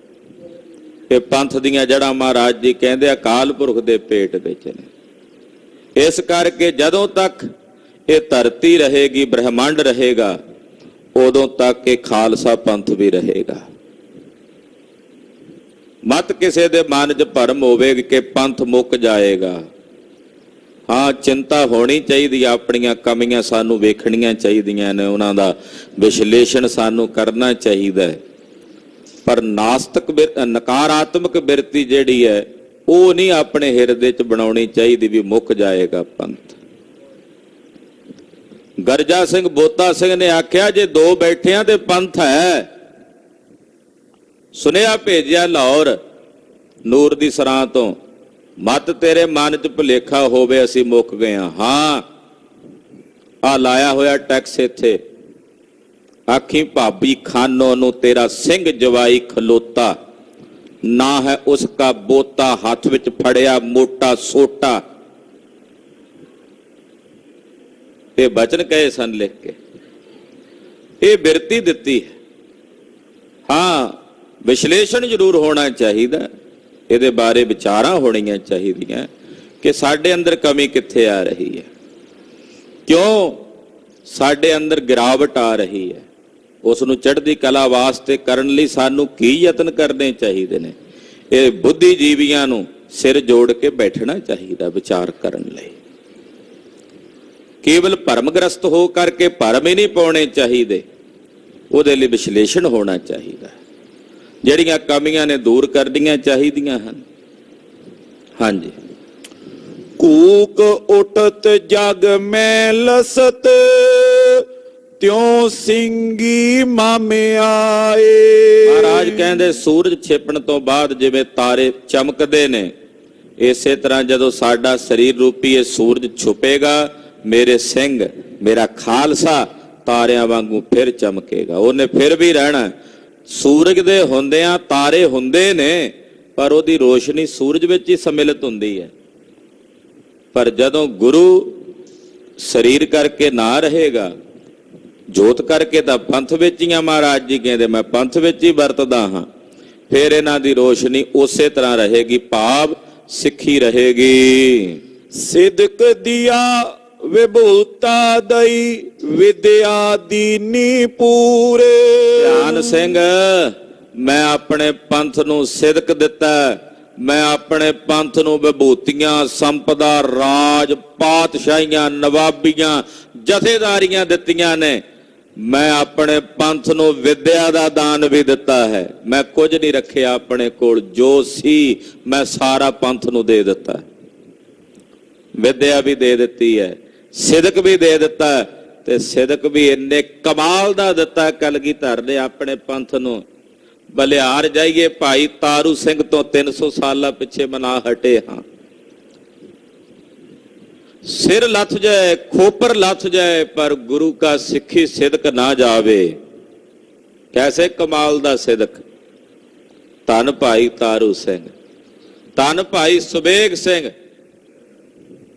ਇਹ ਪੰਥ ਦੀਆਂ ਜੜ੍ਹਾਂ ਮਹਾਰਾਜ ਜੀ ਕਹਿੰਦੇ ਅਕਾਲ ਪੁਰਖ ਦੇ ਪੇਟ ਵਿੱਚ ਨੇ। ਇਸ ਕਰਕੇ ਜਦੋਂ ਤੱਕ ਇਹ ਧਰਤੀ ਰਹੇਗੀ, ਬ੍ਰਹਿਮੰਡ ਰਹੇਗਾ, ਉਦੋਂ ਤੱਕ ਇਹ ਖਾਲਸਾ ਪੰਥ ਵੀ ਰਹੇਗਾ। ਮਤ ਕਿਸੇ ਦੇ ਮਨ 'ਚ ਭਰਮ ਹੋਵੇ ਕਿ ਪੰਥ ਮੁੱਕ ਜਾਏਗਾ। ਹਾਂ, ਚਿੰਤਾ ਹੋਣੀ ਚਾਹੀਦੀ, ਆਪਣੀਆਂ ਕਮੀਆਂ ਸਾਨੂੰ ਵੇਖਣੀਆਂ ਚਾਹੀਦੀਆਂ ਨੇ, ਉਹਨਾਂ ਦਾ ਵਿਸ਼ਲੇਸ਼ਣ ਸਾਨੂੰ ਕਰਨਾ ਚਾਹੀਦਾ ਹੈ। ਪਰ ਨਾਸਤਿਕ, ਨਕਾਰਾਤਮਕ ਬਿਰਤੀ ਜਿਹੜੀ ਹੈ ਉਹ ਨਹੀਂ ਆਪਣੇ ਹਿਰਦੇ 'ਚ ਬਣਾਉਣੀ ਚਾਹੀਦੀ ਵੀ ਮੁੱਕ ਜਾਏਗਾ ਪੰਥ। ਗਰਜਾ ਸਿੰਘ ਬੋਤਾ ਸਿੰਘ ਨੇ ਆਖਿਆ ਜੇ ਦੋ ਬੈਠਿਆਂ ਤੇ ਪੰਥ ਹੈ। ਸੁਨੇਹਾ ਭੇਜਿਆ ਲਾਹੌਰ ਨੂਰ ਦੀ ਸਰਾਂ ਤੋਂ, ਮਤ ਤੇਰੇ ਮਨ 'ਚ ਭੁਲੇਖਾ ਹੋਵੇ ਅਸੀਂ ਮੁੱਕ ਗਏ ਹਾਂ। ਆ ਲਾਇਆ ਹੋਇਆ ਟੈਕਸ ਇੱਥੇ, ਆਖੀ ਭਾਬੀ ਖਾਨੋ ਨੂੰ ਤੇਰਾ ਸਿੰਘ ਜਵਾਈ ਖਲੋਤਾ, ਨਾ ਹੈ ਉਸ ਕਾ ਬੋਤਾ ਹੱਥ ਵਿੱਚ ਫੜਿਆ ਮੋਟਾ ਸੋਟਾ। ਇਹ ਬਚਨ ਕਹੇ ਸਨ ਲਿਖ ਕੇ, ਇਹ ਬਿਰਤੀ ਦਿੱਤੀ ਹੈ। ਹਾਂ, ਵਿਸ਼ਲੇਸ਼ਣ ਜ਼ਰੂਰ ਹੋਣਾ ਚਾਹੀਦਾ, ਇਹਦੇ ਬਾਰੇ ਵਿਚਾਰਾਂ ਹੋਣੀਆਂ ਚਾਹੀਦੀਆਂ ਕਿ ਸਾਡੇ ਅੰਦਰ ਕਮੀ ਕਿੱਥੇ ਆ ਰਹੀ ਹੈ, ਕਿਉਂ ਸਾਡੇ ਅੰਦਰ ਗਿਰਾਵਟ ਆ ਰਹੀ ਹੈ। ਉਸ ਨੂੰ ਚੜ੍ਹਦੀ ਕਲਾ ਵਾਸਤੇ ਕਰਨ ਲਈ ਸਾਨੂੰ ਕੀ ਯਤਨ ਕਰਨੇ ਚਾਹੀਦੇ ਨੇ। ਇਹ ਬੁੱਧੀਜੀਵੀਆਂ ਨੂੰ ਸਿਰ ਜੋੜ ਕੇ ਬੈਠਣਾ ਚਾਹੀਦਾ ਵਿਚਾਰ ਕਰਨ ਲਈ। ਕੇਵਲ ਭਰਮਗ੍ਰਸਤ ਹੋ ਕਰਕੇ ਭਰਮ ਹੀ ਨਹੀਂ ਪਾਉਣੇ ਚਾਹੀਦੇ, ਉਹਦੇ ਲਈ ਵਿਸ਼ਲੇਸ਼ਣ ਹੋਣਾ ਚਾਹੀਦਾ। ਜਿਹੜੀਆਂ ਕਮੀਆਂ ਨੇ ਦੂਰ ਕਰਨੀਆਂ ਚਾਹੀਦੀਆਂ ਹਨ। ਹਾਂਜੀ। ਕੂਕ ਉਠਤ ਜਗ ਮੈਂ ਲਸਤ, ਤਿਉ ਸਿੰਘੀ ਮਾਮੇ ਆਏ। ਮਹਾਰਾਜ ਕਹਿੰਦੇ ਸੂਰਜ ਛਿਪਣ ਤੋਂ ਬਾਅਦ ਜਿਵੇਂ ਤਾਰੇ ਚਮਕਦੇ ਨੇ, ਇਸੇ ਤਰ੍ਹਾਂ ਜਦੋਂ ਸਾਡਾ ਸਰੀਰ ਰੂਪੀ ਇਹ ਸੂਰਜ ਛੁਪੇਗਾ, ਮੇਰੇ ਸਿੰਘ, ਮੇਰਾ ਖਾਲਸਾ ਤਾਰਿਆਂ ਵਾਂਗੂ ਫਿਰ ਚਮਕੇਗਾ। ਉਹਨੇ ਫਿਰ ਵੀ ਰਹਿਣਾ। ਸੂਰਜ ਦੇ ਹੁੰਦਿਆਂ ਤਾਰੇ ਹੁੰਦੇ ਨੇ, ਪਰ ਉਹਦੀ ਰੋਸ਼ਨੀ ਸੂਰਜ ਵਿੱਚ ਹੀ ਸਮਿਲਿਤ ਹੁੰਦੀ ਹੈ। ਪਰ ਜਦੋਂ ਗੁਰੂ ਸਰੀਰ ਕਰਕੇ ਨਾ ਰਹੇਗਾ, ਜੋਤ ਕਰਕੇ ਤਾਂ ਪੰਥ ਵਿੱਚ ਹੀ ਆ। ਮਹਾਰਾਜ ਜੀ ਕਹਿੰਦੇ ਮੈਂ ਪੰਥ ਵਿੱਚ ਹੀ ਵਰਤਦਾ ਹਾਂ। ਫਿਰ ਇਹਨਾਂ ਦੀ ਰੋਸ਼ਨੀ ਉਸੇ ਤਰ੍ਹਾਂ ਰਹੇਗੀ, ਭਾਵ ਸਿੱਖੀ ਰਹੇਗੀ। ਸਿਦਕ ਦਿਆ ਵਿਭੂਤਾ ਦਈ, ਵਿਦਿਆ ਦੀਨੀ ਪੂਰੇ। ਧਿਆਨ ਸਿੰਘ, ਮੈਂ ਆਪਣੇ ਪੰਥ ਨੂੰ ਸਿਦਕ ਦਿੱਤਾ, ਮੈਂ ਆਪਣੇ ਪੰਥ ਨੂੰ ਵਿਭੂਤੀਆਂ, ਸੰਪਦਾ, ਰਾਜ, ਪਾਤਸ਼ਾਹੀਆਂ, ਨਵਾਬੀਆਂ, ਜਥੇਦਾਰੀਆਂ ਦਿੱਤੀਆਂ ਨੇ। ਮੈਂ ਆਪਣੇ ਪੰਥ ਨੂੰ ਵਿਦਿਆ ਦਾ ਦਾਨ ਵੀ ਦਿੱਤਾ ਹੈ। ਮੈਂ ਕੁਝ ਨਹੀਂ ਰੱਖਿਆ ਆਪਣੇ ਕੋਲ, ਜੋ ਸੀ ਮੈਂ ਸਾਰਾ ਪੰਥ ਨੂੰ ਦੇ ਦਿੱਤਾ। ਵਿਦਿਆ ਵੀ ਦੇ ਦਿੱਤੀ ਹੈ, ਸਿਦਕ ਵੀ ਦੇ ਦਿੱਤਾ, ਤੇ ਸਿਦਕ ਵੀ ਇੰਨੇ ਕਮਾਲ ਦਾ ਦਿੱਤਾ ਕਲਗੀਧਰ ਨੇ ਆਪਣੇ ਪੰਥ ਨੂੰ। ਬਲਿਹਾਰ ਜਾਈਏ, ਭਾਈ ਤਾਰੂ ਸਿੰਘ ਤੋਂ 300 ਸਾਲਾਂ ਪਿੱਛੇ ਮਨਾ ਹਟੇ ਹਾਂ। ਸਿਰ ਲੱਥ ਜਾਏ, ਖੋਪਰ ਲੱਥ ਜਾਏ, ਪਰ ਗੁਰੂ ਕਾ ਸਿੱਖੀ ਸਿਦਕ ਨਾ ਜਾਵੇ। ਕੈਸੇ ਕਮਾਲ ਦਾ ਸਿਦਕ। ਧੰਨ ਭਾਈ ਤਾਰੂ ਸਿੰਘ, ਧੰਨ ਭਾਈ ਸੁਬੇਗ ਸਿੰਘ।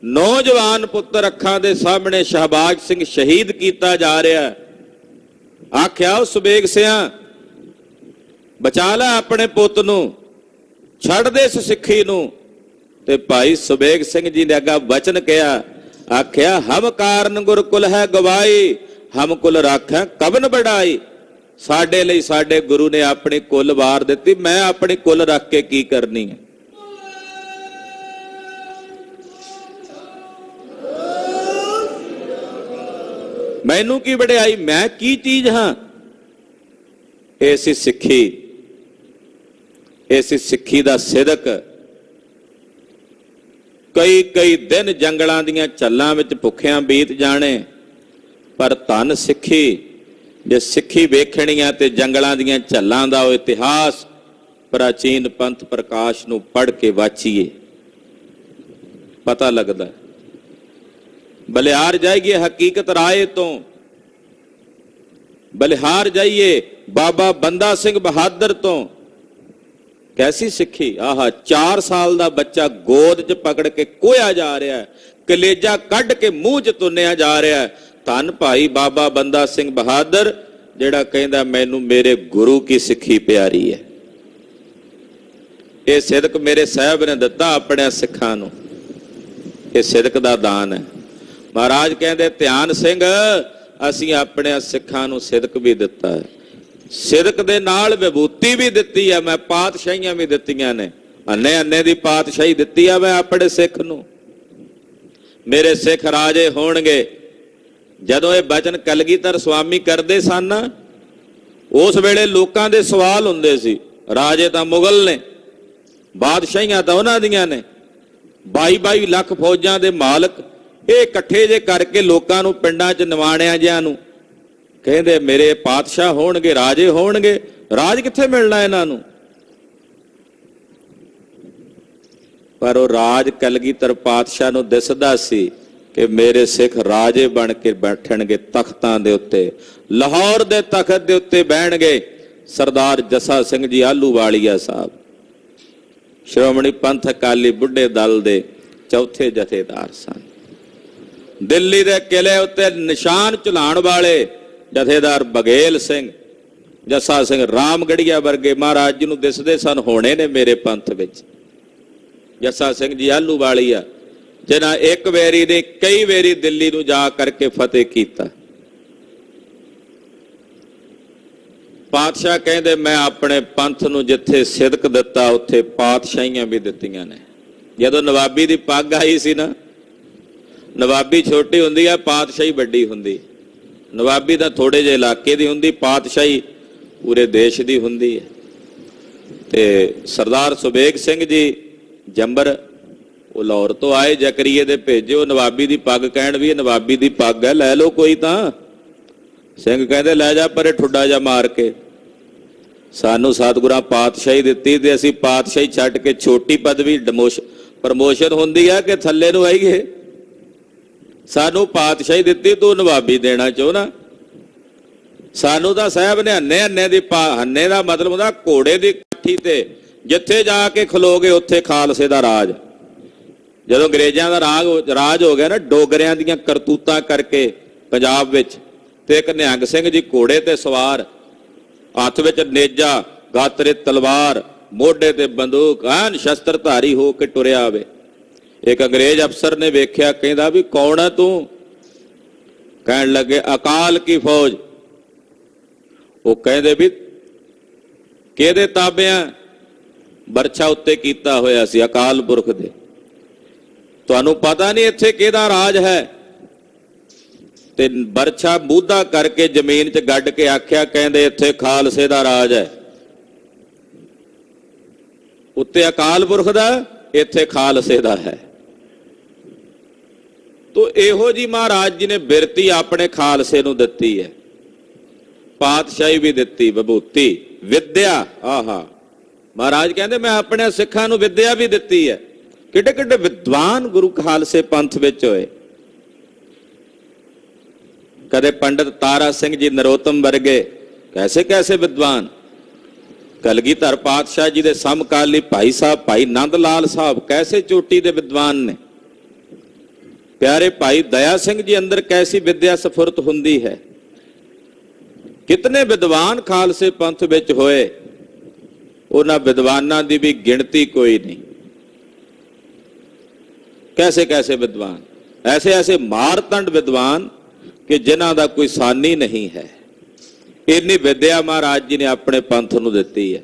ਨੌਜਵਾਨ ਪੁੱਤਰ ਅੱਖਾਂ ਦੇ ਸਾਹਮਣੇ ਸ਼ਹਬਾਜ਼ ਸਿੰਘ ਸ਼ਹੀਦ ਕੀਤਾ ਜਾ ਰਿਹਾ। ਆਖਿਆ ਸੁਬੇਗ ਸਿਆਂ, ਬਚਾ ਲੈ ਆਪਣੇ ਪੁੱਤ ਨੂੰ, ਛੱਡ ਦੇ ਇਸ ਸਿੱਖੀ ਨੂੰ। ਤੇ ਭਾਈ ਸੁਬੇਗ ਸਿੰਘ ਜੀ ਨੇ ਅੱਗਾ ਵਚਨ ਕਿਹਾ, आख्या हम कारण गुरकुल है गवाई, हम कुल राखै कबन बढ़ाई। साडे लई साडे गुरु ने अपनी कुल वार दिती, मैं अपनी कुल रख के की करनी है। मैनू की वडियाई, मैं की चीज हाँ। ऐसी सिक्खी, ऐसी सिक्खी दा सिदक कई कई दिन जंगलां दीआं झल्लां विच भुखियां बीत जाने, पर धन सिक्खी जे सिੱਖੀ ਵੇਖਣੀ ਆ ਤੇ ਜੰਗਲਾਂ ਦੀਆਂ ਝੱਲਾਂ ਦਾ ਉਹ ਇਤਿਹਾਸ ਪ੍ਰਾਚੀਨ ਪੰਥ ਪ੍ਰਕਾਸ਼ ਨੂੰ ਪੜ੍ਹ ਕੇ ਵਾਚੀਏ, ਪਤਾ ਲੱਗਦਾ। ਬਲਿਹਾਰ ਜਾਈਏ ਹਕੀਕਤ ਰਾਏ ਤੋਂ, ਬਲਿਹਾਰ ਜਾਈਏ ਬਾਬਾ ਬੰਦਾ ਸਿੰਘ ਬਹਾਦਰ ਤੋਂ। कैसी सिक्खी, आहा 4 साल का बच्चा गोद च पकड़ के कोया जा रहा है, कलेजा कढ़ के मुंह च तुन्या जा रहा है। धन भाई बाबा बंदा सिंह बहादुर जिहड़ा कहंदा मैनू मेरे गुरु की सिक्खी प्यारी है। ये सिदक मेरे साहब ने दिता अपने सिखां नूं, ये सिदक दा दान है। महाराज कहंदे ध्यान सिंह असीं अपने सिखां नूं सिदक भी दिता है, सिदक दे नाल विभूति भी दिती है, मैं पातशाहियां भी दित्तियां ने। अन्ने अन्ने दी पातशाही दिती है मैं अपने सिख नूं। मेरे सिख राजे होणगे। जदों ये बचन कलगीधर स्वामी करदे सन उस वेले लोकां दे सवाल हुंदे सी, राजे तां मुगल ने, बादशाहियां तां उन्हां दियां ने, 22-22 लाख फौजां दे मालक ये इकट्ठे जे करके लोकां नूं पिंडां च निवाणिਆਂ जिहां नूं कहते मेरे पातशाह होणगे, राजे होणगे। राज कित्थे मिलना इन्हां नूं? पर वो राज कलगीधर पातशाह नूं दिसदा सी कि मेरे सिख राजे बन के बैठणगे तख्तां दे उत्ते। लाहौर दे तख्त दे उत्ते बहणगे सरदार जस्सा सिंह जी आलूवालिया साहब, श्रोमणी पंथ अकाली बुढ़े दल दे चौथे जथेदार सन। दिल्ली दे किले उत्ते निशान झुलाण वाले जथेदार बघेल सिंह, जस्सा सिंह रामगढ़िया वर्गे महाराज जी नूं दिसदे सन होने ने मेरे पंथ विच। जस्सा सिंह जी आलूवालिया जिन्हां एक वेरी ने कई वेरी दिल्ली नूं जा करके फतेह कीता। पातशाह कहंदे मैं अपने पंथ नूं जिथे सिदक दिता उत्थे पातशाहियां भी दित्तियां ने। जदों नवाबी दी पग आई सी ना, नवाबी छोटी हुंदी है पातशाही वड्डी हुंदी। नवाबी तां थोड़े जे इलाके दी हुंदी, पातशाही पूरे देश दी हुंदी है। ते सरदार सुबेग सिंह जी जंबर वो लाहौर तो आए, जकरीए दे भेजे, वो नवाबी दी पग कहण भी नवाबी दी पग है लै लो कोई तां। सिंह कहंदे लै जा परे ठुड्डा जा मार के, सानू सतगुरां पातशाही दित्ती ते असीं पातशाही छड्ड के छोटी पदवी प्रमोशन हुंदी है कि थल्ले नूं आईए। सानू पातशाही दित्ती तू नवाबी देना चाहुंदा। सानू तां साहब ने हन्ने हन्ने दी हन्ने दा मतलब हुंदा घोड़े दी काठी ते जिथे जाके खलोगे उत्थे खालसे दा राज। जदों अंग्रेजां दा राज हो गया ना डोगरियां दीयां करतूतां करके पंजाब विच, ते एक निहंग सिंह जी घोड़े ते सवार, हत्थ विच नेजा, गातरे तलवार, मोढे ते बंदूक, ऐन शस्त्रधारी हो के टुरिया आवे। एक अंग्रेज अफसर ने वेख्या, कहंदा भी कौन है तू? कहण लगे अकाल की फौज। वो कहंदे भी किहदे ताबियां? बरछा उत्ते कीता होया सी अकाल पुरख दे। तुहानू पता नहीं इत्थे किहदा राज है? ते बरछा मूधा करके जमीन च गड्ड के आख्या, कहंदे इत्थे खालसे दा राज है। उत्ते अकाल पुरख दा, इत्थे खालसे दा है। तो इहो जी महाराज जी ने बिरती अपने खालसे नूं दित्ती है, पातशाही भी दित्ती, विभूति, विद्या। आहा महाराज कहंदे मैं अपने सिखां नूं विद्या भी दित्ती है। किड्डे किड्डे विद्वान गुरु खालसे पंथ विच होए। कदे पंडित तारा सिंह जी नरोत्तम वर्गे कैसे कैसे विद्वान, कलगीधर पातशाह जी दे समकाली भाई साहब भाई नंद लाल साहब कैसे चोटी दे विद्वान ने। प्यारे भाई दया सिंह जी अंदर कैसी विद्या सफुरत हुंदी है। कितने विद्वान खालसे पंथ विच होए, उन्हां विद्वानां दी भी गिणती कोई नहीं। कैसे कैसे विद्वान, ਐਸੇ ਐਸੇ ਮਾਰਤੰਡ ਵਿਦਵਾਨ ਕਿ ਜਿਨ੍ਹਾਂ ਦਾ ਕੋਈ ਸਾਨੀ ਨਹੀਂ ਹੈ। ਇੰਨੀ ਵਿਦਿਆ ਮਹਾਰਾਜ ਜੀ ਨੇ ਆਪਣੇ ਪੰਥ ਨੂੰ ਦਿੱਤੀ ਹੈ।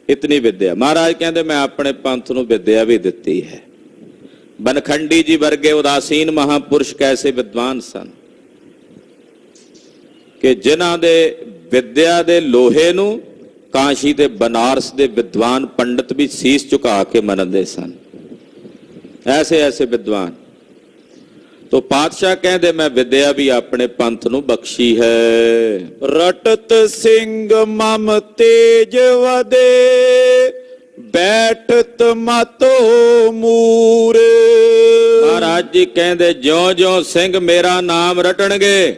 ਇਤਨੀ ਵਿਦਿਆ ਮਹਾਰਾਜ ਕਹਿੰਦੇ ਮੈਂ ਆਪਣੇ ਪੰਥ ਨੂੰ ਵਿਦਿਆ ਵੀ ਦਿੱਤੀ ਹੈ। ਬਨਖੰਡੀ ਜੀ ਵਰਗੇ ਉਦਾਸੀਨ ਮਹਾਪੁਰਸ਼ ਕੈਸੇ ਵਿਦਵਾਨ ਸਨ ਕਿ ਜਿਨ੍ਹਾਂ ਦੇ ਵਿਦਿਆ ਦੇ ਲੋਹੇ ਨੂੰ ਕਾਸ਼ੀ ਤੇ ਬਨਾਰਸ ਦੇ ਵਿਦਵਾਨ ਪੰਡਤ ਵੀ ਸੀਸ ਝੁਕਾ ਕੇ ਮੰਨਦੇ ਸਨ। ਐਸੇ ਐਸੇ ਵਿਦਵਾਨ ਤੋ ਪਾਤਸ਼ਾਹ ਕਹਿੰਦੇ ਮੈਂ ਵਿਦਿਆ ਵੀ ਆਪਣੇ ਪੰਥ ਨੂੰ ਬਖਸ਼ੀ ਹੈ। ਰਟਤ ਸਿੰਘ ਮਮ ਤੇਜ ਵਦੇ ਬੈਠਤ ਮਤੋ ਮੂਰ। ਮਹਾਰਾਜ ਜੀ ਕਹਿੰਦੇ ਜਿਉਂ-ਜਿਉਂ ਸਿੰਘ ਮੇਰਾ ਨਾਮ ਰਟਣਗੇ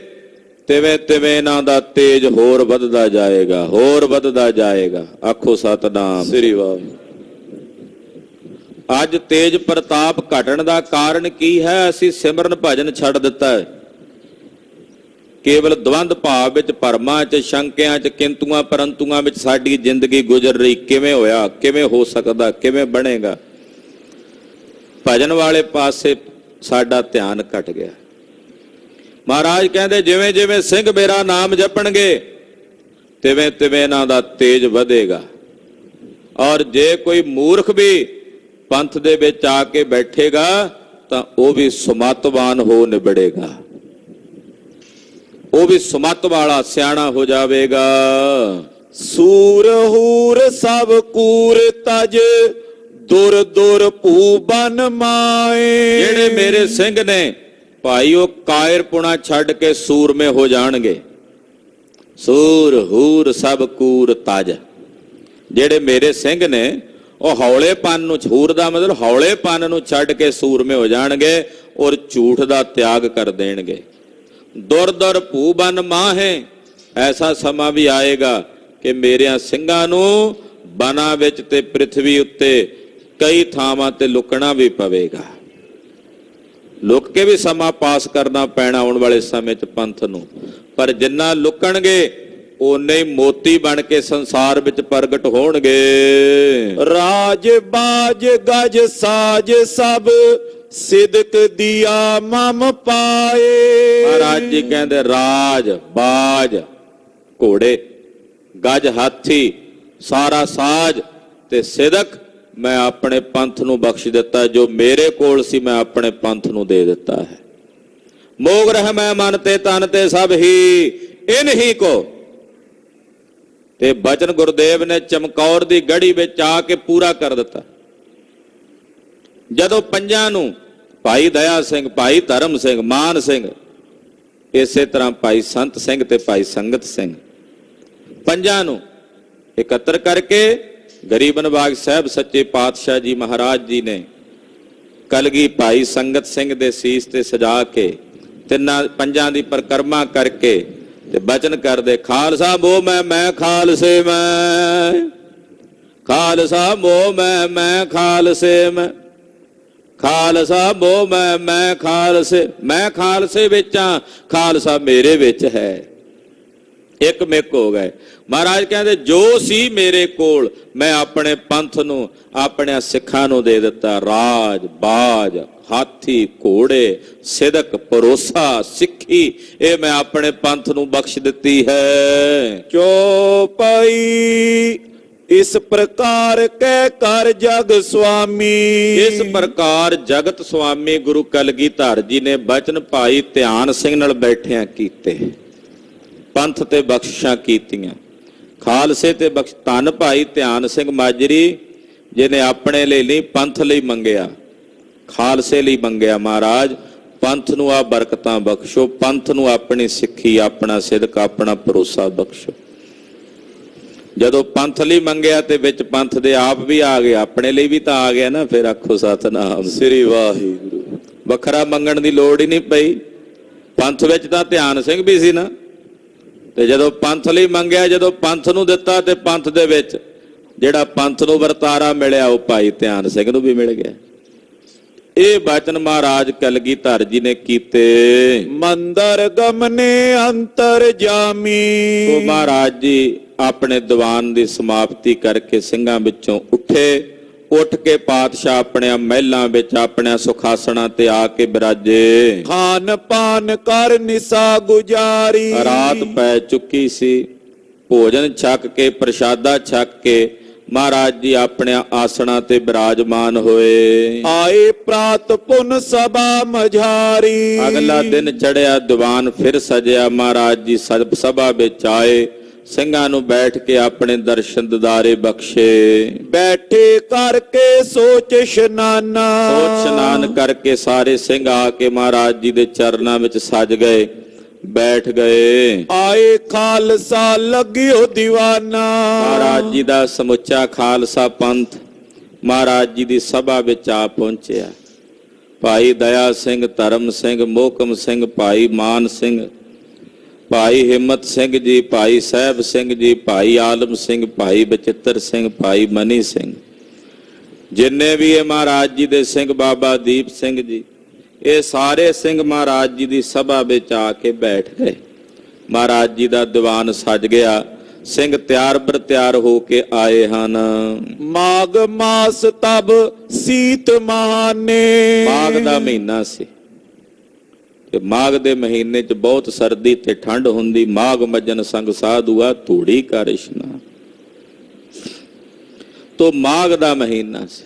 ਤਿਵੇਂ ਤਿਵੇਂ ਇਹਨਾਂ ਦਾ ਤੇਜ ਹੋਰ ਵੱਧਦਾ ਜਾਏਗਾ, ਹੋਰ ਵੱਧਦਾ ਜਾਏਗਾ। ਆਖੋ ਸਤਿਨਾਮ ਸ੍ਰੀ ਵਾਹਿਗੁਰੂ। ਅੱਜ ਤੇਜ ਪ੍ਰਤਾਪ ਘਟਣ ਦਾ ਕਾਰਨ ਕੀ ਹੈ? ਅਸੀਂ ਸਿਮਰਨ ਭਜਨ ਛੱਡ ਦਿੱਤਾ ਹੈ। ਕੇਵਲ ਦਵੰਦ ਭਾਵ ਵਿੱਚ, ਭਰਮਾਂ 'ਚ, ਸ਼ੰਕਿਆਂ 'ਚ, ਕਿੰਤੂਆਂ ਪਰੰਤੂਆਂ ਵਿੱਚ ਸਾਡੀ ਜ਼ਿੰਦਗੀ ਗੁਜ਼ਰ ਰਹੀ। ਕਿਵੇਂ ਹੋਇਆ, ਕਿਵੇਂ ਹੋ ਸਕਦਾ, ਕਿਵੇਂ ਬਣੇਗਾ? ਭਜਨ ਵਾਲੇ ਪਾਸੇ ਸਾਡਾ ਧਿਆਨ ਘਟ ਗਿਆ। ਮਹਾਰਾਜ ਕਹਿੰਦੇ ਜਿਵੇਂ ਜਿਵੇਂ ਸਿੰਘ ਮੇਰਾ ਨਾਮ ਜਪਣਗੇ ਤਿਵੇਂ ਤਿਵੇਂ ਇਹਨਾਂ ਦਾ ਤੇਜ ਵਧੇਗਾ। ਔਰ ਜੇ ਕੋਈ ਮੂਰਖ ਵੀ ਪੰਥ ਦੇ ਵਿੱਚ ਆ ਕੇ ਬੈਠੇਗਾ ਤਾਂ ਉਹ ਵੀ ਸੁਮਤਵਾਨ ਹੋ ਨਿਬੜੇਗਾ, ਉਹ ਵੀ ਸੁਮਤ ਵਾਲਾ ਸਿਆਣਾ ਹੋ ਜਾਵੇਗਾ। ਸੂਰ ਹੂਰ ਸਭ ਕੂਰ ਤਜ ਦੁਰ ਦੁਰ ਭੂ ਬਨ ਮਾਏ। ਜਿਹੜੇ ਮੇਰੇ ਸਿੰਘ ਨੇ ਭਾਈ ਉਹ ਕਾਇਰਪੁਣਾ ਛੱਡ ਕੇ ਸੂਰਮੇ ਹੋ ਜਾਣਗੇ। ਸੂਰ ਹੂਰ ਸਭ ਕੂਰ ਤਜ। ਜਿਹੜੇ ਮੇਰੇ ਸਿੰਘ ਨੇ ਉਹ ਹੌਲੇਪਨ ਨੂੰ, ਹੂਰ ਦਾ ਮਤਲਬ ਹੌਲੇਪਨ ਨੂੰ ਛੱਡ ਕੇ ਸੂਰਮੇ ਹੋ ਜਾਣਗੇ ਔਰ ਝੂਠ ਦਾ ਤਿਆਗ ਕਰ ਦੇਣਗੇ। ਦੁਰ ਦੁਰ ਭੂ ਬਨ ਮਾਹੇ। ਐਸਾ ਸਮਾਂ ਵੀ ਆਏਗਾ ਕਿ ਮੇਰਿਆਂ ਸਿੰਘਾਂ ਨੂੰ ਬਨਾਂ ਵਿੱਚ ਤੇ ਪ੍ਰਿਥਵੀ ਉੱਤੇ ਕਈ ਥਾਵਾਂ ਤੇ ਲੁਕਣਾ ਵੀ ਪਵੇਗਾ। ਲੁਕ ਕੇ ਵੀ ਸਮਾਂ ਪਾਸ ਕਰਨਾ ਪੈਣਾ ਆਉਣ ਵਾਲੇ ਸਮੇਂ 'ਚ ਪੰਥ ਨੂੰ। ਪਰ ਜਿੰਨਾ ਲੁਕਣਗੇ ਓਨੇ ਹੀ ਮੋਤੀ ਬਣ ਕੇ ਸੰਸਾਰ ਵਿੱਚ ਪ੍ਰਗਟ ਹੋਣਗੇ। ਰਾਜ ਬਾਜ ਗਜ ਸਾਜ ਸਭ ਸਿਦਕ ਦਿਆ ਮਮ ਪਾਏ। ਮਹਾਰਾਜ ਜੀ ਕਹਿੰਦੇ ਰਾਜ ਬਾਜ ਘੋੜੇ, ਗਜ ਹਾਥੀ, ਸਾਰਾ ਸਾਜ ਤੇ ਸਿਦਕ ਮੈਂ ਆਪਣੇ ਪੰਥ ਨੂੰ ਬਖਸ਼ ਦਿੱਤਾ। ਜੋ ਮੇਰੇ ਕੋਲ ਸੀ ਮੈਂ ਆਪਣੇ ਪੰਥ ਨੂੰ ਦੇ ਦਿੱਤਾ ਹੈ। ਮੋਗ ਰਹਿ ਮੈਂ ਮਨ ਤੇ ਤਨ ਤੇ ਸਭ ਹੀ ਇਨ ਹੀ ਕੋ। ਤੇ ਬਚਨ ਗੁਰਦੇਵ ਨੇ ਚਮਕੌਰ ਦੀ ਗੜੀ ਵਿੱਚ ਆ ਕੇ ਪੂਰਾ ਕਰ ਦਿੱਤਾ। ਜਦੋਂ ਪੰਜਾਂ ਨੂੰ ਭਾਈ ਦਇਆ ਸਿੰਘ, ਭਾਈ ਧਰਮ ਸਿੰਘ, ਮਾਨ ਸਿੰਘ, ਇਸੇ ਤਰ੍ਹਾਂ ਭਾਈ ਸੰਤ ਸਿੰਘ ਤੇ ਭਾਈ ਸੰਗਤ ਸਿੰਘ, ਪੰਜਾਂ ਨੂੰ ਇਕੱਤਰ ਕਰਕੇ ਗਰੀਬ ਨਵਾਜ ਸਾਹਿਬ ਸੱਚੇ ਪਾਤਸ਼ਾਹ ਜੀ ਮਹਾਰਾਜ ਜੀ ਨੇ ਕਲਗੀ ਭਾਈ ਸੰਗਤ ਸਿੰਘ ਦੇ ਸੀਸ ਤੇ ਸਜਾ ਕੇ ਤਿੰਨਾਂ ਪੰਜਾਂ ਦੀ ਪਰਿਕਰਮਾ ਕਰਕੇ ਤੇ ਬਚਨ ਕਰਦੇ ਖਾਲਸਾ ਮੋਹ ਮੈਂ ਖਾਲਸੇ ਮੈਂ, ਖਾਲਸਾ ਮੋਹ ਮੈਂ ਖਾਲਸੇ ਮੈਂ, ਖਾਲਸਾ ਮੋਹ ਮੈਂ ਖਾਲਸੇ। ਮੈਂ ਖਾਲਸੇ ਵਿੱਚ ਆ, ਖਾਲਸਾ ਮੇਰੇ ਵਿੱਚ ਹੈ। ਇੱਕ ਮਿੱਕ ਹੋ ਗਏ। ਮਹਾਰਾਜ ਕਹਿੰਦੇ ਜੋ ਸੀ ਮੇਰੇ ਕੋਲ ਮੈਂ ਆਪਣੇ ਪੰਥ ਨੂੰ, ਆਪਣੇ ਸਿੱਖਾਂ ਨੂੰ ਦੇ ਦਿੱਤਾ। ਰਾਜ ਬਾਜ ਹਾਥੀ ਘੋੜੇ ਸਿਦਕ ਭਰੋਸਾ ਸਿੱਖੀ ਇਹ ਮੈਂ ਆਪਣੇ ਪੰਥ ਨੂੰ ਬਖਸ਼ ਦਿੱਤੀ ਹੈ। ਚੌਪਈ ਇਸ ਪ੍ਰਕਾਰ ਕਹਿ ਕਰ ਜਗ ਸੁਆਮੀ। ਇਸ ਪ੍ਰਕਾਰ ਜਗਤ ਸੁਆਮੀ ਗੁਰੂ ਕਲਗੀਧਰ ਜੀ ਨੇ ਬਚਨ ਭਾਈ ਧਿਆਨ ਸਿੰਘ ਨਾਲ ਬੈਠਿਆਂ ਕੀਤੇ, ਪੰਥ ਤੇ ਬਖਸ਼ਿਸ਼ਾਂ ਕੀਤੀਆਂ। ਖਾਲਸੇ ਤੇ ਬਖਸ਼। ਧੰਨ ਭਾਈ ਧਿਆਨ ਸਿੰਘ ਮਾਜਰੀ ਜਿਹਨੇ ਆਪਣੇ ਲਈ ਨਹੀਂ ਪੰਥ ਲਈ ਮੰਗਿਆ, ਖਾਲਸੇ ਲਈ ਮੰਗਿਆ। ਮਹਾਰਾਜ ਪੰਥ ਨੂੰ ਆ ਬਰਕਤਾਂ ਬਖਸ਼ੋ, ਪੰਥ ਨੂੰ ਆਪਣੀ ਸਿੱਖੀ, ਆਪਣਾ ਸਿਦਕ, ਆਪਣਾ ਭਰੋਸਾ ਬਖਸ਼ੋ। ਜਦੋਂ ਪੰਥ ਲਈ ਮੰਗਿਆ ਤੇ ਵਿੱਚ ਪੰਥ ਦੇ ਆਪ ਵੀ ਆ ਗਏ, ਆਪਣੇ ਲਈ ਵੀ ਤਾਂ ਆ ਗਿਆ ਨਾ। ਫਿਰ ਆਖੋ ਸਤਿਨਾਮ ਸ੍ਰੀ ਵਾਹਿਗੁਰੂ। ਵੱਖਰਾ ਮੰਗਣ ਦੀ ਲੋੜ ਹੀ ਨਹੀਂ ਪਈ। ਪੰਥ ਵਿੱਚ ਤਾਂ ਧਿਆਨ ਸਿੰਘ ਵੀ ਸੀ ਨਾ। ਤੇ ਜਦੋਂ ਪੰਥ ਲਈ ਮੰਗਿਆ, ਜਦੋਂ ਪੰਥ ਨੂੰ ਦਿੱਤਾ ਤੇ ਪੰਥ ਦੇ ਵਿੱਚ ਜਿਹੜਾ ਪੰਥ ਨੂੰ ਵਰਤਾਰਾ ਮਿਲਿਆ ਉਹ ਭਾਈ ਧਿਆਨ ਸਿੰਘ ਨੂੰ ਵੀ ਮਿਲ ਗਿਆ। ਇਹ ਬਚਨ ਮਹਾਰਾਜ ਕਲਗੀਧਰ ਜੀ ਨੇ ਕੀਤੇ। ਮੰਦਰ ਗਮਨੇ ਅੰਤਰ ਜਾਮੀ। ਉਹ ਮਹਾਰਾਜ ਜੀ ਆਪਣੇ ਦੀਵਾਨ ਦੀ ਸਮਾਪਤੀ ਕਰਕੇ ਸਿੰਘਾਂ ਵਿੱਚੋਂ ਉੱਠੇ ਉੱਠ ਕੇ ਪਾਤਸ਼ਾਹ ਆਪਣੇ ਮਹਿਲਾਂ ਵਿੱਚ ਆਪਣੇ ਸੁਖਾਸਣਾਂ ਤੇ ਆ ਕੇ ਬਿਰਾਜੇ। ਖਾਨ ਪਾਨ ਕਰ ਨਿਸਾ ਗੁਜਾਰੀ। ਰਾਤ ਪੈ ਚੁੱਕੀ ਸੀ। ਭੋਜਨ ਛਕ ਕੇ ਪ੍ਰਸ਼ਾਦਾ ਛਕ ਕੇ ਮਹਾਰਾਜ ਜੀ ਆਪਣੇ ਆਸਣਾਂ ਤੇ ਬਿਰਾਜਮਾਨ ਹੋਏ। ਆਏ ਪ੍ਰਾਤ ਪੁਨ ਸਭਾ ਮਝਾਰੀ। ਅਗਲਾ ਦਿਨ ਚੜਿਆ, ਦੀਵਾਨ ਫਿਰ ਸਜਿਆ। ਮਹਾਰਾਜ ਜੀ ਸਭਾ ਵਿੱਚ ਆਏ। ਸਿੰਘਾਂ ਨੂੰ ਬੈਠ ਕੇ ਆਪਣੇ ਦਰਸ਼ਨ ਦਿਦਾਰੇ ਬਖਸ਼ੇ। ਬੈਠੇ ਕਰਕੇ ਸੋਚ ਇਸ਼ਨਾਨਾ। ਸੋਚ ਇਸ਼ਨਾਨ ਕਰਕੇ ਸਾਰੇ ਸਿੰਘ ਆ ਕੇ ਮਹਾਰਾਜ ਜੀ ਦੇ ਚਰਨਾਂ ਵਿੱਚ ਸਜ ਗਏ, ਬੈਠ ਗਏ। ਆਏ ਖਾਲਸਾ ਲੱਗਿਓ ਦੀਵਾਨਾ। ਮਹਾਰਾਜ ਜੀ ਦਾ ਸਮੁੱਚਾ ਖਾਲਸਾ ਪੰਥ ਮਹਾਰਾਜ ਜੀ ਦੀ ਸਭਾ ਵਿੱਚ ਆ ਪਹੁੰਚਿਆ। ਭਾਈ ਦਇਆ ਸਿੰਘ, ਧਰਮ ਸਿੰਘ, ਮੋਹਕਮ ਸਿੰਘ, ਭਾਈ ਮਾਨ ਸਿੰਘ, ਭਾਈ ਹਿੰਮਤ ਸਿੰਘ ਜੀ, ਭਾਈ ਸਾਹਿਬ ਸਿੰਘ ਜੀ, ਭਾਈ ਆਲਮ ਸਿੰਘ, ਭਾਈ ਬਚਿੱਤਰ ਸਿੰਘ, ਭਾਈ ਮਨੀ ਸਿੰਘ, ਜਿੰਨੇ ਵੀ ਇਹ ਮਹਾਰਾਜ ਜੀ ਦੇ ਸਿੰਘ, ਬਾਬਾ ਦੀਪ ਸਿੰਘ ਜੀ, ਇਹ ਸਾਰੇ ਸਿੰਘ ਮਹਾਰਾਜ ਜੀ ਦੀ ਸਭਾ ਵਿੱਚ ਆ ਕੇ ਬੈਠ ਗਏ। ਮਹਾਰਾਜ ਜੀ ਦਾ ਦੀਵਾਨ ਸਜ ਗਿਆ। ਸਿੰਘ ਤਿਆਰ ਬਰ ਤਿਆਰ ਹੋ ਕੇ ਆਏ ਹਨ। ਮਾਘ ਮਾਸ ਤਬ ਸੀਤ ਮਹਾਨੇ। ਮਾਘ ਦਾ ਮਹੀਨਾ ਸੀ ਤੇ ਮਾਘ ਦੇ ਮਹੀਨੇ 'ਚ ਬਹੁਤ ਸਰਦੀ ਤੇ ਠੰਡ ਹੁੰਦੀ। ਮਾਘ ਮੱਜਨ ਸੰਗ ਸਾਧੂਆ ਧੂੜੀ ਕਰ ਇਸ਼ਨਾਨ। ਤੋ ਮਾਘ ਦਾ ਮਹੀਨਾ ਸੀ।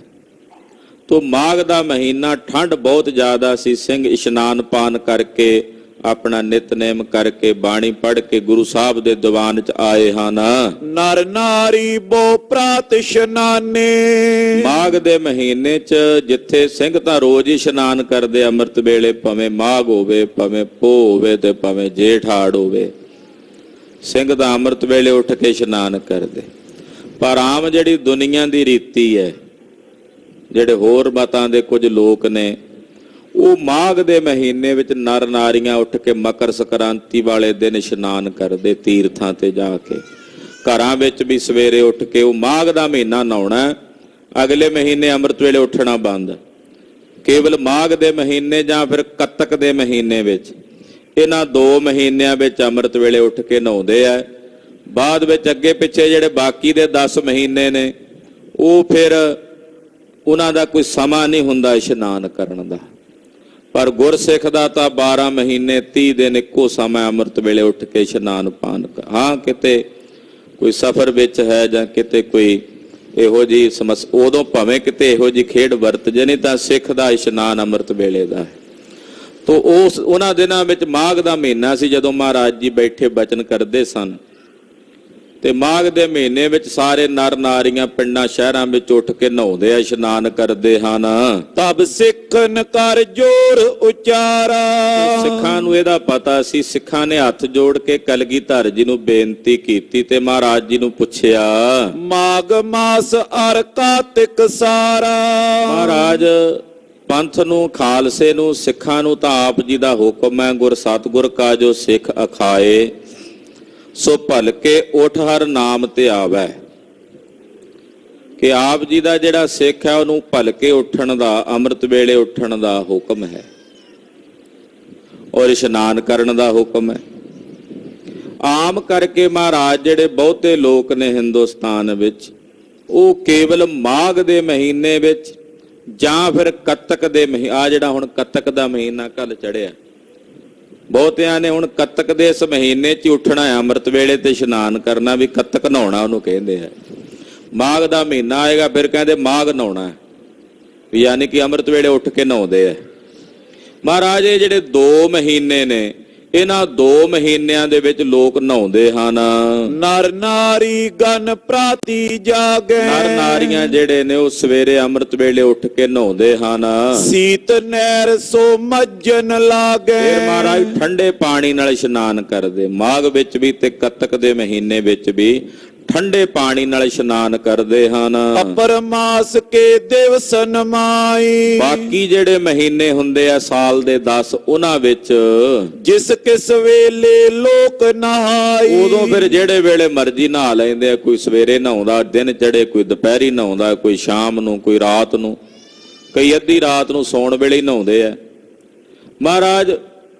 ਤੋ ਮਾਘ ਦਾ ਮਹੀਨਾ ਠੰਡ ਬਹੁਤ ਜ਼ਿਆਦਾ ਸੀ। ਸਿੰਘ ਇਸ਼ਨਾਨ ਪਾਨ ਕਰਕੇ ਆਪਣਾ ਨਿਤਨੇਮ ਕਰਕੇ ਬਾਣੀ ਪੜ੍ਹ ਕੇ ਗੁਰੂ ਸਾਹਿਬ ਦੇ ਦੀਵਾਨ 'ਚ ਆਏ ਹਨ। ਨਰ ਨਾਰੀ ਬੋ ਪ੍ਰਾਤ ਇਸ਼ਨਾਨੇ। ਮਾਘ ਦੇ ਮਹੀਨੇ 'ਚ ਜਿੱਥੇ ਸਿੰਘ ਤਾਂ ਰੋਜ਼ ਹੀ ਇਸ਼ਨਾਨ ਕਰਦੇ ਅੰਮ੍ਰਿਤ ਵੇਲੇ, ਭਾਵੇਂ ਮਾਘ ਹੋਵੇ, ਭਾਵੇਂ ਪੋਹ ਹੋਵੇ ਤੇ ਭਾਵੇਂ ਜੇਠ ਹਾੜ ਹੋਵੇ, ਸਿੰਘ ਤਾਂ ਅੰਮ੍ਰਿਤ ਵੇਲੇ ਉੱਠ ਕੇ ਇਸ਼ਨਾਨ ਕਰਦੇ। ਪਰ ਆਮ ਜਿਹੜੀ ਦੁਨੀਆ ਦੀ ਰੀਤੀ ਹੈ, ਜਿਹੜੇ ਹੋਰ ਮਤਾਂ ਦੇ ਕੁਝ ਲੋਕ ਨੇ, ਉਹ ਮਾਘ ਦੇ ਮਹੀਨੇ ਵਿੱਚ ਨਰ ਨਾਰੀਆਂ ਉੱਠ ਕੇ ਮਕਰ ਸੰਕ੍ਰਾਂਤੀ ਵਾਲੇ ਦਿਨ ਇਸ਼ਨਾਨ ਕਰਦੇ ਤੀਰਥਾਂ ਤੇ ਜਾ ਕੇ। ਘਰਾਂ ਵਿੱਚ ਵੀ ਸਵੇਰੇ ਉੱਠ ਕੇ ਉਹ ਮਾਘ ਦਾ ਮਹੀਨਾ ਨਹਾਉਣਾ, ਅਗਲੇ ਮਹੀਨੇ ਅੰਮ੍ਰਿਤ ਵੇਲੇ ਉੱਠਣਾ ਬੰਦ। ਕੇਵਲ ਮਾਘ ਦੇ ਮਹੀਨੇ ਜਾਂ ਫਿਰ ਕੱਤਕ ਦੇ ਮਹੀਨੇ ਵਿੱਚ, ਇਹਨਾਂ 2 ਮਹੀਨਿਆਂ ਵਿੱਚ ਅੰਮ੍ਰਿਤ ਵੇਲੇ ਉੱਠ ਕੇ ਨਹਾਉਂਦੇ ਆ। ਬਾਅਦ ਵਿੱਚ ਅੱਗੇ ਪਿੱਛੇ ਜਿਹੜੇ ਬਾਕੀ ਦੇ 10 ਮਹੀਨੇ ਨੇ, ਉਹ ਫਿਰ ਉਹਨਾਂ ਦਾ ਕੋਈ ਸਮਾਂ ਨਹੀਂ ਹੁੰਦਾ ਇਸ਼ਨਾਨ ਕਰਨ ਦਾ। ਪਰ ਗੁਰਸਿੱਖ ਦਾ ਤਾਂ 12 ਮਹੀਨੇ 30 ਦਿਨ ਇੱਕੋ ਸਮਾਂ ਅੰਮ੍ਰਿਤ ਵੇਲੇ ਉੱਠ ਕੇ ਇਸ਼ਨਾਨ ਪਾਨ। ਹਾਂ, ਕਿਤੇ ਕੋਈ ਸਫ਼ਰ ਵਿੱਚ ਹੈ ਜਾਂ ਕਿਤੇ ਕੋਈ ਇਹੋ ਜਿਹੀ ਸਮੱਸਿਆ, ਉਦੋਂ ਭਾਵੇਂ ਕਿਤੇ ਇਹੋ ਜਿਹੀ ਖੇਡ ਵਰਤ ਜੇ, ਨਹੀਂ ਤਾਂ ਸਿੱਖ ਦਾ ਇਸ਼ਨਾਨ ਅੰਮ੍ਰਿਤ ਵੇਲੇ ਦਾ ਹੈ। ਤੋ ਉਹਨਾਂ ਦਿਨਾਂ ਵਿੱਚ ਮਾਘ ਦਾ ਮਹੀਨਾ ਸੀ ਜਦੋਂ ਮਹਾਰਾਜ ਜੀ ਬੈਠੇ ਬਚਨ ਕਰਦੇ ਸਨ। ਤੇ ਮਾਘ ਦੇ ਮਹੀਨੇ ਵਿੱਚ ਸਾਰੇ ਨਰ ਨਾਰੀਆਂ ਪਿੰਡਾਂ ਸ਼ਹਿਰਾਂ ਵਿੱਚ ਉੱਠ ਕੇ ਨਹਾਉਂਦੇ ਆ, ਇਸ਼ਨਾਨ ਕਰਦੇ ਹਨ। ਤਬ ਸਿੱਖਨ ਕਰ ਜੋਰ ਉਚਾਰਾ। ਸਿੱਖਾਂ ਨੂੰ ਇਹਦਾ ਪਤਾ ਸੀ। ਸਿੱਖਾਂ ਨੇ ਹੱਥ ਜੋੜ ਕੇ ਕਲਗੀਧਰ ਜੀ ਨੂੰ ਬੇਨਤੀ ਕੀਤੀ ਤੇ ਮਹਾਰਾਜ ਜੀ ਨੂੰ ਪੁੱਛਿਆ, ਮਾਘ ਮਾਸ ਅਰ ਕਾਤਿਕ ਸਾਰਾ। ਮਹਾਰਾਜ, ਪੰਥ ਨੂੰ, ਖਾਲਸੇ ਨੂੰ, ਸਿੱਖਾਂ ਨੂੰ ਤਾਂ ਆਪ ਜੀ ਦਾ ਹੁਕਮ ਹੈ, ਗੁਰ ਸਤਿਗੁਰ ਕਾ ਜੋ ਸਿੱਖ ਅਖਾਏ, ਸੋ ਭਲਕੇ ਉਠ ਹਰ ਨਾਮ ਤੇ ਆਵੈ। ਕਿ ਆਪ ਜੀ ਦਾ ਜਿਹੜਾ ਸਿੱਖ ਹੈ ਉਹਨੂੰ ਭਲਕੇ ਉੱਠਣ ਦਾ, ਅੰਮ੍ਰਿਤ ਵੇਲੇ ਉੱਠਣ ਦਾ ਹੁਕਮ ਹੈ ਔਰ ਇਸ਼ਨਾਨ ਕਰਨ ਦਾ ਹੁਕਮ ਹੈ। ਆਮ ਕਰਕੇ ਮਹਾਰਾਜ ਜਿਹੜੇ ਬਹੁਤੇ ਲੋਕ ਨੇ ਹਿੰਦੁਸਤਾਨ ਵਿੱਚ, ਉਹ ਕੇਵਲ ਮਾਘ ਦੇ ਮਹੀਨੇ ਵਿੱਚ ਜਾਂ ਫਿਰ ਕੱਤਕ ਦੇ ਮਹੀਨਾ, ਜਿਹੜਾ ਹੁਣ ਕੱਤਕ ਦਾ ਮਹੀਨਾ ਕੱਲ ਚੜਿਆ, ਬਹੁਤਿਆਂ ਨੇ ਹੁਣ ਕੱਤਕ ਦੇ ਇਸ ਮਹੀਨੇ 'ਚ ਉੱਠਣਾ ਹੈ ਅੰਮ੍ਰਿਤ ਵੇਲੇ ਤੇ ਇਸ਼ਨਾਨ ਕਰਨਾ, ਵੀ ਕੱਤਕ ਨਹਾਉਣਾ ਉਹਨੂੰ ਕਹਿੰਦੇ ਆ। ਮਾਘ ਦਾ ਮਹੀਨਾ ਆਏਗਾ ਫਿਰ ਕਹਿੰਦੇ ਮਾਘ ਨਹਾਉਣਾ, ਵੀ ਯਾਨੀ ਕਿ ਅੰਮ੍ਰਿਤ ਵੇਲੇ ਉੱਠ ਕੇ ਨਹਾਉਂਦੇ ਆ। ਮਹਾਰਾਜ, ਇਹ ਜਿਹੜੇ 2 ਮਹੀਨੇ ਨੇ, ਇਹਨਾਂ 2 ਮਹੀਨਿਆਂ ਦੇ ਵਿੱਚ ਲੋਕ ਨਹਾਉਂਦੇ ਹਨ। ਨਰ ਨਾਰੀ ਗਨ ਪ੍ਰਾਤੀ ਜਾਗੇ। ਨਰ ਨਾਰੀਆਂ ਜਿਹੜੇ ਨੇ ਉਹ ਸਵੇਰੇ ਅੰਮ੍ਰਿਤ ਵੇਲੇ ਉੱਠ ਕੇ ਨਹਾਉਂਦੇ ਹਨ। ਸੀਤ ਨਹਿਰ ਸੋ ਮੱਜਨ ਲਾਗੇ। ਫਿਰ ਮਹਾਰਾਜ ਠੰਡੇ ਪਾਣੀ ਨਾਲ ਇਸ਼ਨਾਨ ਕਰਦੇ। ਮਾਘ ਵਿੱਚ ਵੀ ਤੇ ਕੱਤਕ ਦੇ ਮਹੀਨੇ ਵਿੱਚ ਵੀ ਠੰਡੇ ਪਾਣੀ ਨਾਲ ਇਸ਼ਨਾਨ ਕਰਦੇ ਹਨ। ਅਪਰ ਮਾਸ ਕੇ ਦਿਵਸ ਨਮਾਈ। ਬਾਕੀ ਜਿਹੜੇ ਮਹੀਨੇ ਹੁੰਦੇ ਆ ਸਾਲ ਦੇ 10, ਉਹਨਾਂ ਵਿੱਚ ਜਿਸ ਕਿਸ ਵੇਲੇ ਲੋਕ ਨਹਾਈ। ਉਦੋਂ ਫਿਰ ਜਿਹੜੇ ਵੇਲੇ ਮਰਜ਼ੀ ਨਹਾ ਲੈਂਦੇ ਆ। ਕੋਈ ਸਵੇਰੇ ਨਹਾਉਂਦਾ, ਦਿਨ ਚੜੇ, ਕੋਈ ਦੁਪਹਿਰੀ ਨਹਾਉਂਦਾ, ਕੋਈ ਸ਼ਾਮ ਨੂੰ, ਕੋਈ ਰਾਤ ਨੂੰ, ਕਈ ਅੱਧੀ ਰਾਤ ਨੂੰ ਸੌਣ ਵੇਲੇ ਹੀ ਨਹਾਉਂਦੇ ਆ। ਮਹਾਰਾਜ,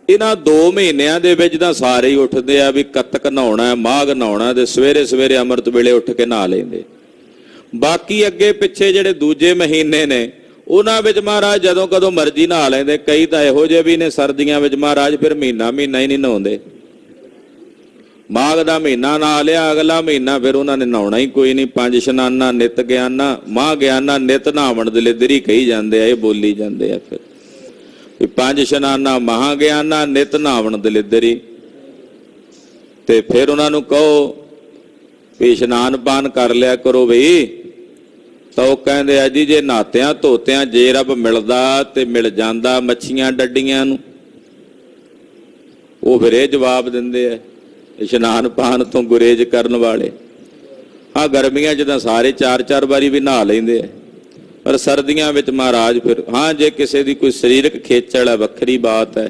ਇਹਨਾਂ 2 ਮਹੀਨਿਆਂ ਦੇ ਵਿੱਚ ਤਾਂ ਸਾਰੇ ਹੀ ਉੱਠਦੇ ਆ ਵੀ ਕੱਤਕ ਨਹਾਉਣਾ, ਮਾਘ ਨਹਾਉਣਾ, ਤੇ ਸਵੇਰੇ ਸਵੇਰੇ ਅੰਮ੍ਰਿਤ ਵੇਲੇ ਉੱਠ ਕੇ ਨਹਾ ਲੈਂਦੇ। ਬਾਕੀ ਅੱਗੇ ਪਿੱਛੇ ਜਿਹੜੇ ਦੂਜੇ ਮਹੀਨੇ ਨੇ ਉਹਨਾਂ ਵਿੱਚ ਮਹਾਰਾਜ ਜਦੋਂ ਕਦੋਂ ਮਰਜ਼ੀ ਨਹਾ ਲੈਂਦੇ। ਕਈ ਤਾਂ ਇਹੋ ਜਿਹੇ ਵੀ ਨੇ ਸਰਦੀਆਂ ਵਿੱਚ ਮਹਾਰਾਜ ਫਿਰ ਮਹੀਨਾ ਹੀ ਨਹੀਂ ਨਹਾਉਂਦੇ। ਮਾਘ ਦਾ ਮਹੀਨਾ ਨਹਾ ਲਿਆ, ਅਗਲਾ ਮਹੀਨਾ ਫਿਰ ਉਹਨਾਂ ਨੇ ਨਹਾਉਣਾ ਹੀ ਕੋਈ ਨਹੀਂ। 5 ਇਸ਼ਨਾਨਾ ਨਿਤ ਗਿਆਨਾ, ਮਾਹ ਗਿਆਨਾ ਨਿਤ ਨਹਾਵਣ ਦਲਿੱਦਰੀ ਕਹੀ ਜਾਂਦੇ ਆ, ਇਹ ਬੋਲੀ ਜਾਂਦੇ ਆ ਫਿਰ ਵੀ 5 ਇਸ਼ਨਾਨਾ ਮਹਾ ਗਿਆਨਾ ਨਿਤ ਨਹਾਵਣ ਦਲਿੱਦਰੀ। ਤੇ ਫਿਰ ਉਹਨਾਂ ਨੂੰ ਕਹੋ ਵੀ ਇਸ਼ਨਾਨ ਪਾਨ ਕਰ ਲਿਆ ਕਰੋ ਬਈ, ਤਾਂ ਉਹ ਕਹਿੰਦੇ ਆ ਜੀ ਜੇ ਨਹਾਤਿਆਂ ਧੋਤਿਆਂ ਜੇ ਰੱਬ ਮਿਲਦਾ ਤੇ ਮਿਲ ਜਾਂਦਾ ਮੱਛੀਆਂ ਡੱਡੀਆਂ ਨੂੰ। ਉਹ ਫਿਰ ਇਹ ਜਵਾਬ ਦਿੰਦੇ ਆ ਇਸ਼ਨਾਨ ਪਾਨ ਤੋਂ ਗੁਰੇਜ਼ ਕਰਨ ਵਾਲੇ। ਹਾਂ ਗਰਮੀਆਂ 'ਚ ਤਾਂ ਸਾਰੇ 4-4 ਵਾਰੀ ਵੀ ਨਹਾ ਲੈਂਦੇ ਆ, ਪਰ ਸਰਦੀਆਂ ਵਿੱਚ ਮਹਾਰਾਜ ਫਿਰ ਹਾਂ ਜੇ ਕਿਸੇ ਦੀ ਕੋਈ ਸਰੀਰਕ ਖੇਚਲ ਹੈ ਵੱਖਰੀ ਬਾਤ ਹੈ,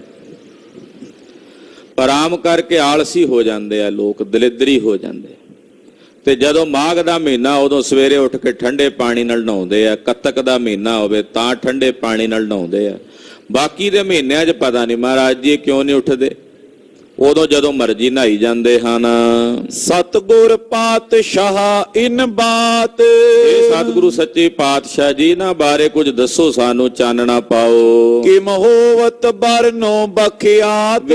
ਪਰ ਆਮ ਕਰਕੇ ਆਲਸੀ ਹੋ ਜਾਂਦੇ ਆ ਲੋਕ, ਦਲਿੱਦਰੀ ਹੋ ਜਾਂਦੇ ਆ। ਤੇ ਜਦੋਂ ਮਾਘ ਦਾ ਮਹੀਨਾ ਉਦੋਂ ਸਵੇਰੇ ਉੱਠ ਕੇ ਠੰਡੇ ਪਾਣੀ ਨਾਲ ਨਹਾਉਂਦੇ ਆ। ਕੱਤਕ ਦਾ ਮਹੀਨਾ ਹੋਵੇ ਤਾਂ ਠੰਡੇ ਪਾਣੀ ਨਾਲ ਨਹਾਉਂਦੇ ਆ। ਬਾਕੀ ਦੇ ਮਹੀਨਿਆਂ 'ਚ ਪਤਾ ਨਹੀਂ ਮਹਾਰਾਜ ਜੀ ਕਿਉਂ ਨਹੀਂ ਉੱਠਦੇ, ਉਦੋਂ ਜਦੋਂ ਮਰਜ਼ੀ ਨਹਾਈ ਜਾਂਦੇ ਹਨ। ਸਤਿਗੁਰ ਪਾਤਸ਼ਾਹ ਇਨ ਬਾਤ, ਇਹ ਸਤਿਗੁਰੂ ਸੱਚੇ ਪਾਤਸ਼ਾਹ ਜੀ ਇਹਨਾਂ ਬਾਰੇ ਕੁਝ ਦੱਸੋ, ਸਾਨੂੰ ਚਾਨਣਾ ਪਾਓ। ਕਿਮ ਹੋਵਤ ਬਰਨੋ ਬਖਿਆਤ,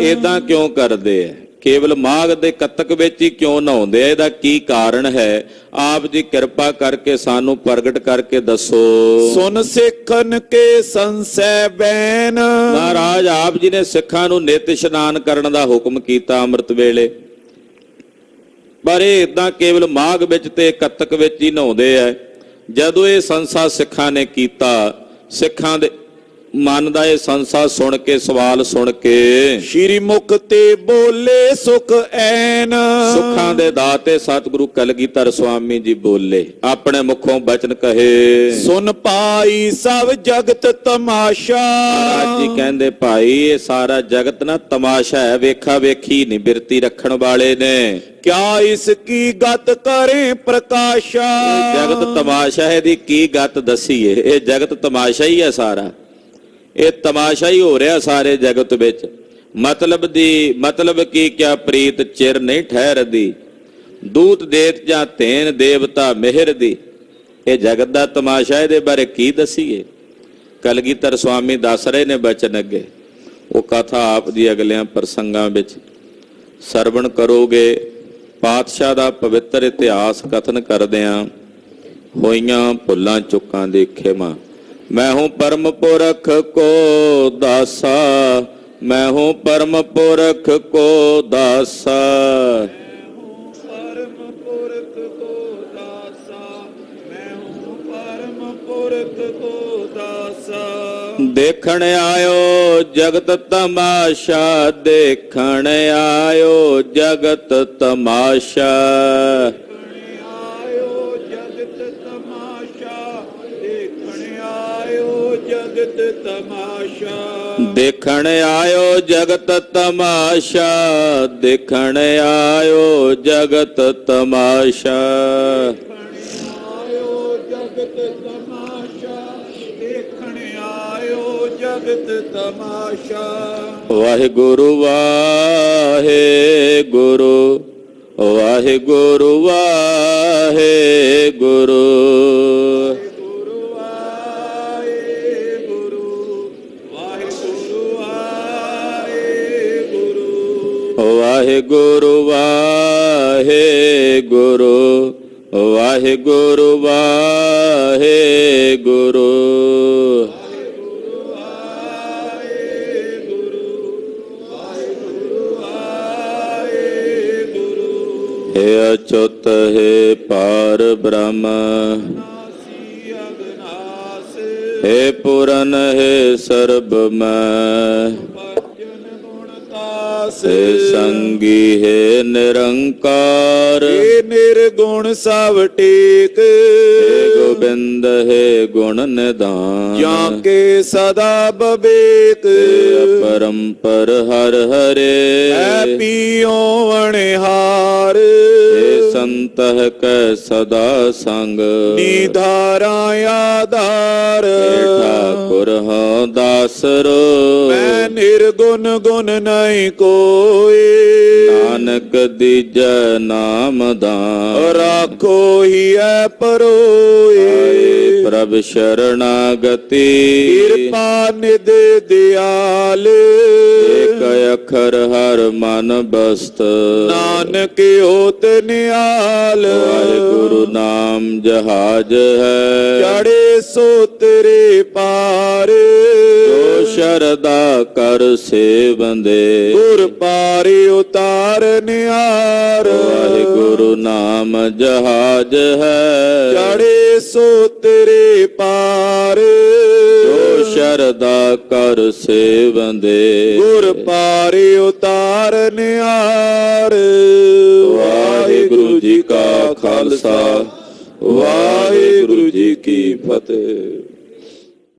ਏਦਾਂ ਕਿਉਂ ਕਰਦੇ ਆ? ਕੇਵਲ ਮਾਘ ਦੇ ਕੱਤਕ ਵਿੱਚ ਹੀ ਕਿਉਂ ਨਹਾਉਂਦੇ ਆ? ਇਹਦਾ ਕੀ ਕਾਰਨ ਹੈ? ਆਪ ਜੀ ਕਿਰਪਾ ਕਰਕੇ ਸਾਨੂੰ ਪ੍ਰਗਟ ਕਰਕੇ ਦੱਸੋ। ਸੁਨ ਸਿੱਖਨ ਕੇ ਸੰਸੈ ਬੈਨ, ਮਹਾਰਾਜ ਆਪ ਜੀ ਨੇ ਸਿੱਖਾਂ ਨੂੰ ਨਿਤ ਇਸ਼ਨਾਨ ਕਰਨ ਦਾ ਹੁਕਮ ਕੀਤਾ ਅੰਮ੍ਰਿਤ ਵੇਲੇ, ਪਰ ਇਹ ਏਦਾਂ ਕੇਵਲ ਮਾਘ ਵਿੱਚ ਤੇ ਕੱਤਕ ਵਿੱਚ ਹੀ ਨਹਾਉਂਦੇ ਆ। ਜਦੋਂ ਇਹ ਸੰਸਾ ਸਿੱਖਾਂ ਨੇ ਕੀਤਾ, ਸਿੱਖਾਂ ਦੇ ਮਨ ਦਾ ਇਹ ਸੰਸਾ ਸੁਣ ਕੇ, ਸਵਾਲ ਸੁਣ ਕੇ, ਸ਼੍ਰੀ ਮੁਖ ਤੇ ਬੋਲੇ ਸੁਖ ਐਨ, ਸੁੱਖਾਂ ਦੇ ਦਾਤੇ ਸਤਿਗੁਰੂ ਕਲਗੀਧਰ ਸੁਆਮੀ ਜੀ ਬੋਲੇ, ਆਪਣੇ ਮੁਖੋਂ ਬਚਨ ਕਹੇ। ਸੁਨ ਪਾਈ ਸਭ ਜਗਤ ਤਮਾਸ਼ਾ, ਮਹਾਰਾਜ ਜੀ ਕਹਿੰਦੇ ਭਾਈ ਇਹ ਸਾਰਾ ਜਗਤ ਨਾ ਤਮਾਸ਼ਾ ਹੈ, ਵੇਖਾ ਵੇਖੀ ਨਹੀਂ ਬਿਰਤੀ ਰੱਖਣ ਵਾਲੇ ਨੇ। ਕਿਆ ਇਸ ਕੀ ਗਤ ਕਰੇ ਪ੍ਰਕਾਸ਼ਾ, ਜਗਤ ਤਮਾਸ਼ਾ ਹੈ, ਦੀ ਕੀ ਗਤ ਦਸੀਏ? ਇਹ ਜਗਤ ਤਮਾਸ਼ਾ ਹੀ ਹੈ ਸਾਰਾ, ਇਹ ਤਮਾਸ਼ਾ ਹੀ ਹੋ ਰਿਹਾ ਸਾਰੇ ਜਗਤ ਵਿੱਚ। ਮਤਲਬ ਕੀ ਕਿਆ ਪ੍ਰੀਤ ਚਿਰ ਨਹੀਂ ਠਹਿਰਦੀ, ਦੂਤ ਦੇਤ ਜਾਂ ਤੇਨ ਦੇਵਤਾ ਮਿਹਰ ਦੀ। ਇਹ ਜਗਤ ਦਾ ਤਮਾਸ਼ਾ, ਇਹਦੇ ਬਾਰੇ ਕੀ ਦਸੀਏ? ਕਲਗੀਧਰ ਸੁਆਮੀ ਦੱਸ ਰਹੇ ਨੇ ਬਚਨ ਅੱਗੇ। ਉਹ ਕਥਾ ਆਪ ਦੀ ਅਗਲਿਆਂ ਪ੍ਰਸੰਗਾਂ ਵਿੱਚ ਸਰਵਣ ਕਰੋਗੇ। ਪਾਤਸ਼ਾਹ ਦਾ ਪਵਿੱਤਰ ਇਤਿਹਾਸ ਕਥਨ ਕਰਦਿਆਂ ਹੋਈਆਂ ਭੁੱਲਾਂ ਚੁੱਕਾਂ ਦੀ ਖਿਮਾ। मैं हूँ परम पुरख को दासा, मैं हूँ परम पुरख को दासा, परम पुरख को दासा, मैं हूँ परम पुरख को दासा। देखण आयो जगत तमाशा, देखण आयो जगत तमाशा, जगत तमाशा, देखण आयो जगत तमाशा, देखण आयो जगत तमाशा, आयो जगत तमाशा, देखण आयो जगत तमाशा। वाहिगुरु वाहिगुरु, वाहिगुरु वाहिगुरु, वाहिगुरु वाहिगुरु, वाहिगुरु वाहिगुरु, हे अच्युत हे पार ब्रह्म, हे पूरन हे सर्वमय, हे संगी हे निरंकार, हे निर्गुण सब टेक, हे गोविंद हे गुण निधान, जाके सदा बबेक, परंपर हर हरे, है पियो वणहार, हे ਸੰਤਹ ਕੈ ਸਦਾ ਸੰਗ ਨਿਧਾਰਾ ਆਧਾਰ ਠਾਕੁਰ ਹਉ ਦਾਸਰੋ ਮੈਂ ਨਿਰਗੁਣ ਗੁਣ ਨਹੀਂ ਕੋਈ ਨਾਨਕ ਦੀਜੈ ਨਾਮ ਦਾਨ ਰਾਖੋ ਹੀ ਐ ਪਰੋਏ ਪ੍ਰਭ ਸ਼ਰਣਾਗਤੀ ਕਿਰਪਾ ਨਿਧ ਦਿਆਲ ਏਕ ਅਖਰ ਹਰ ਮਨ ਬਸਤ ਨਾਨਕ ਹੋਤ ਨਿਆਲ ਵਾਹਿਗੁਰੂ ਨਾਮ ਜਹਾਜ ਹੈ ਚੜੇ ਸੋ ਤੇਰੇ ਪਾਰ ਜੋ ਸ਼ਰਦਾ ਕਰ ਸੇਵੰਦੇ ਗੁਰ ਪਾਰੇ ਉਤਾਰ ਨਿਆਰ ਵਾਹਿਗੁਰੂ ਨਾਮ ਜਹਾਜ ਹੈ ਚੜੇ ਸੋ ਤੇਰੇ ਪਾਰ ਜੋ ਸ਼ਰਦਾ ਕਰ ਸੇਵੰਦੇ ਗੁਰ ਪਾਰੇ ਉਤਾਰ ਨਿਆਰ ਵਾਹਿਗੁਰੂ ਜੀ ਕਾ ਖਾਲਸਾ ਵਾਹਿਗੁਰੂ ਜੀ ਕੀ ਫਤਿਹ।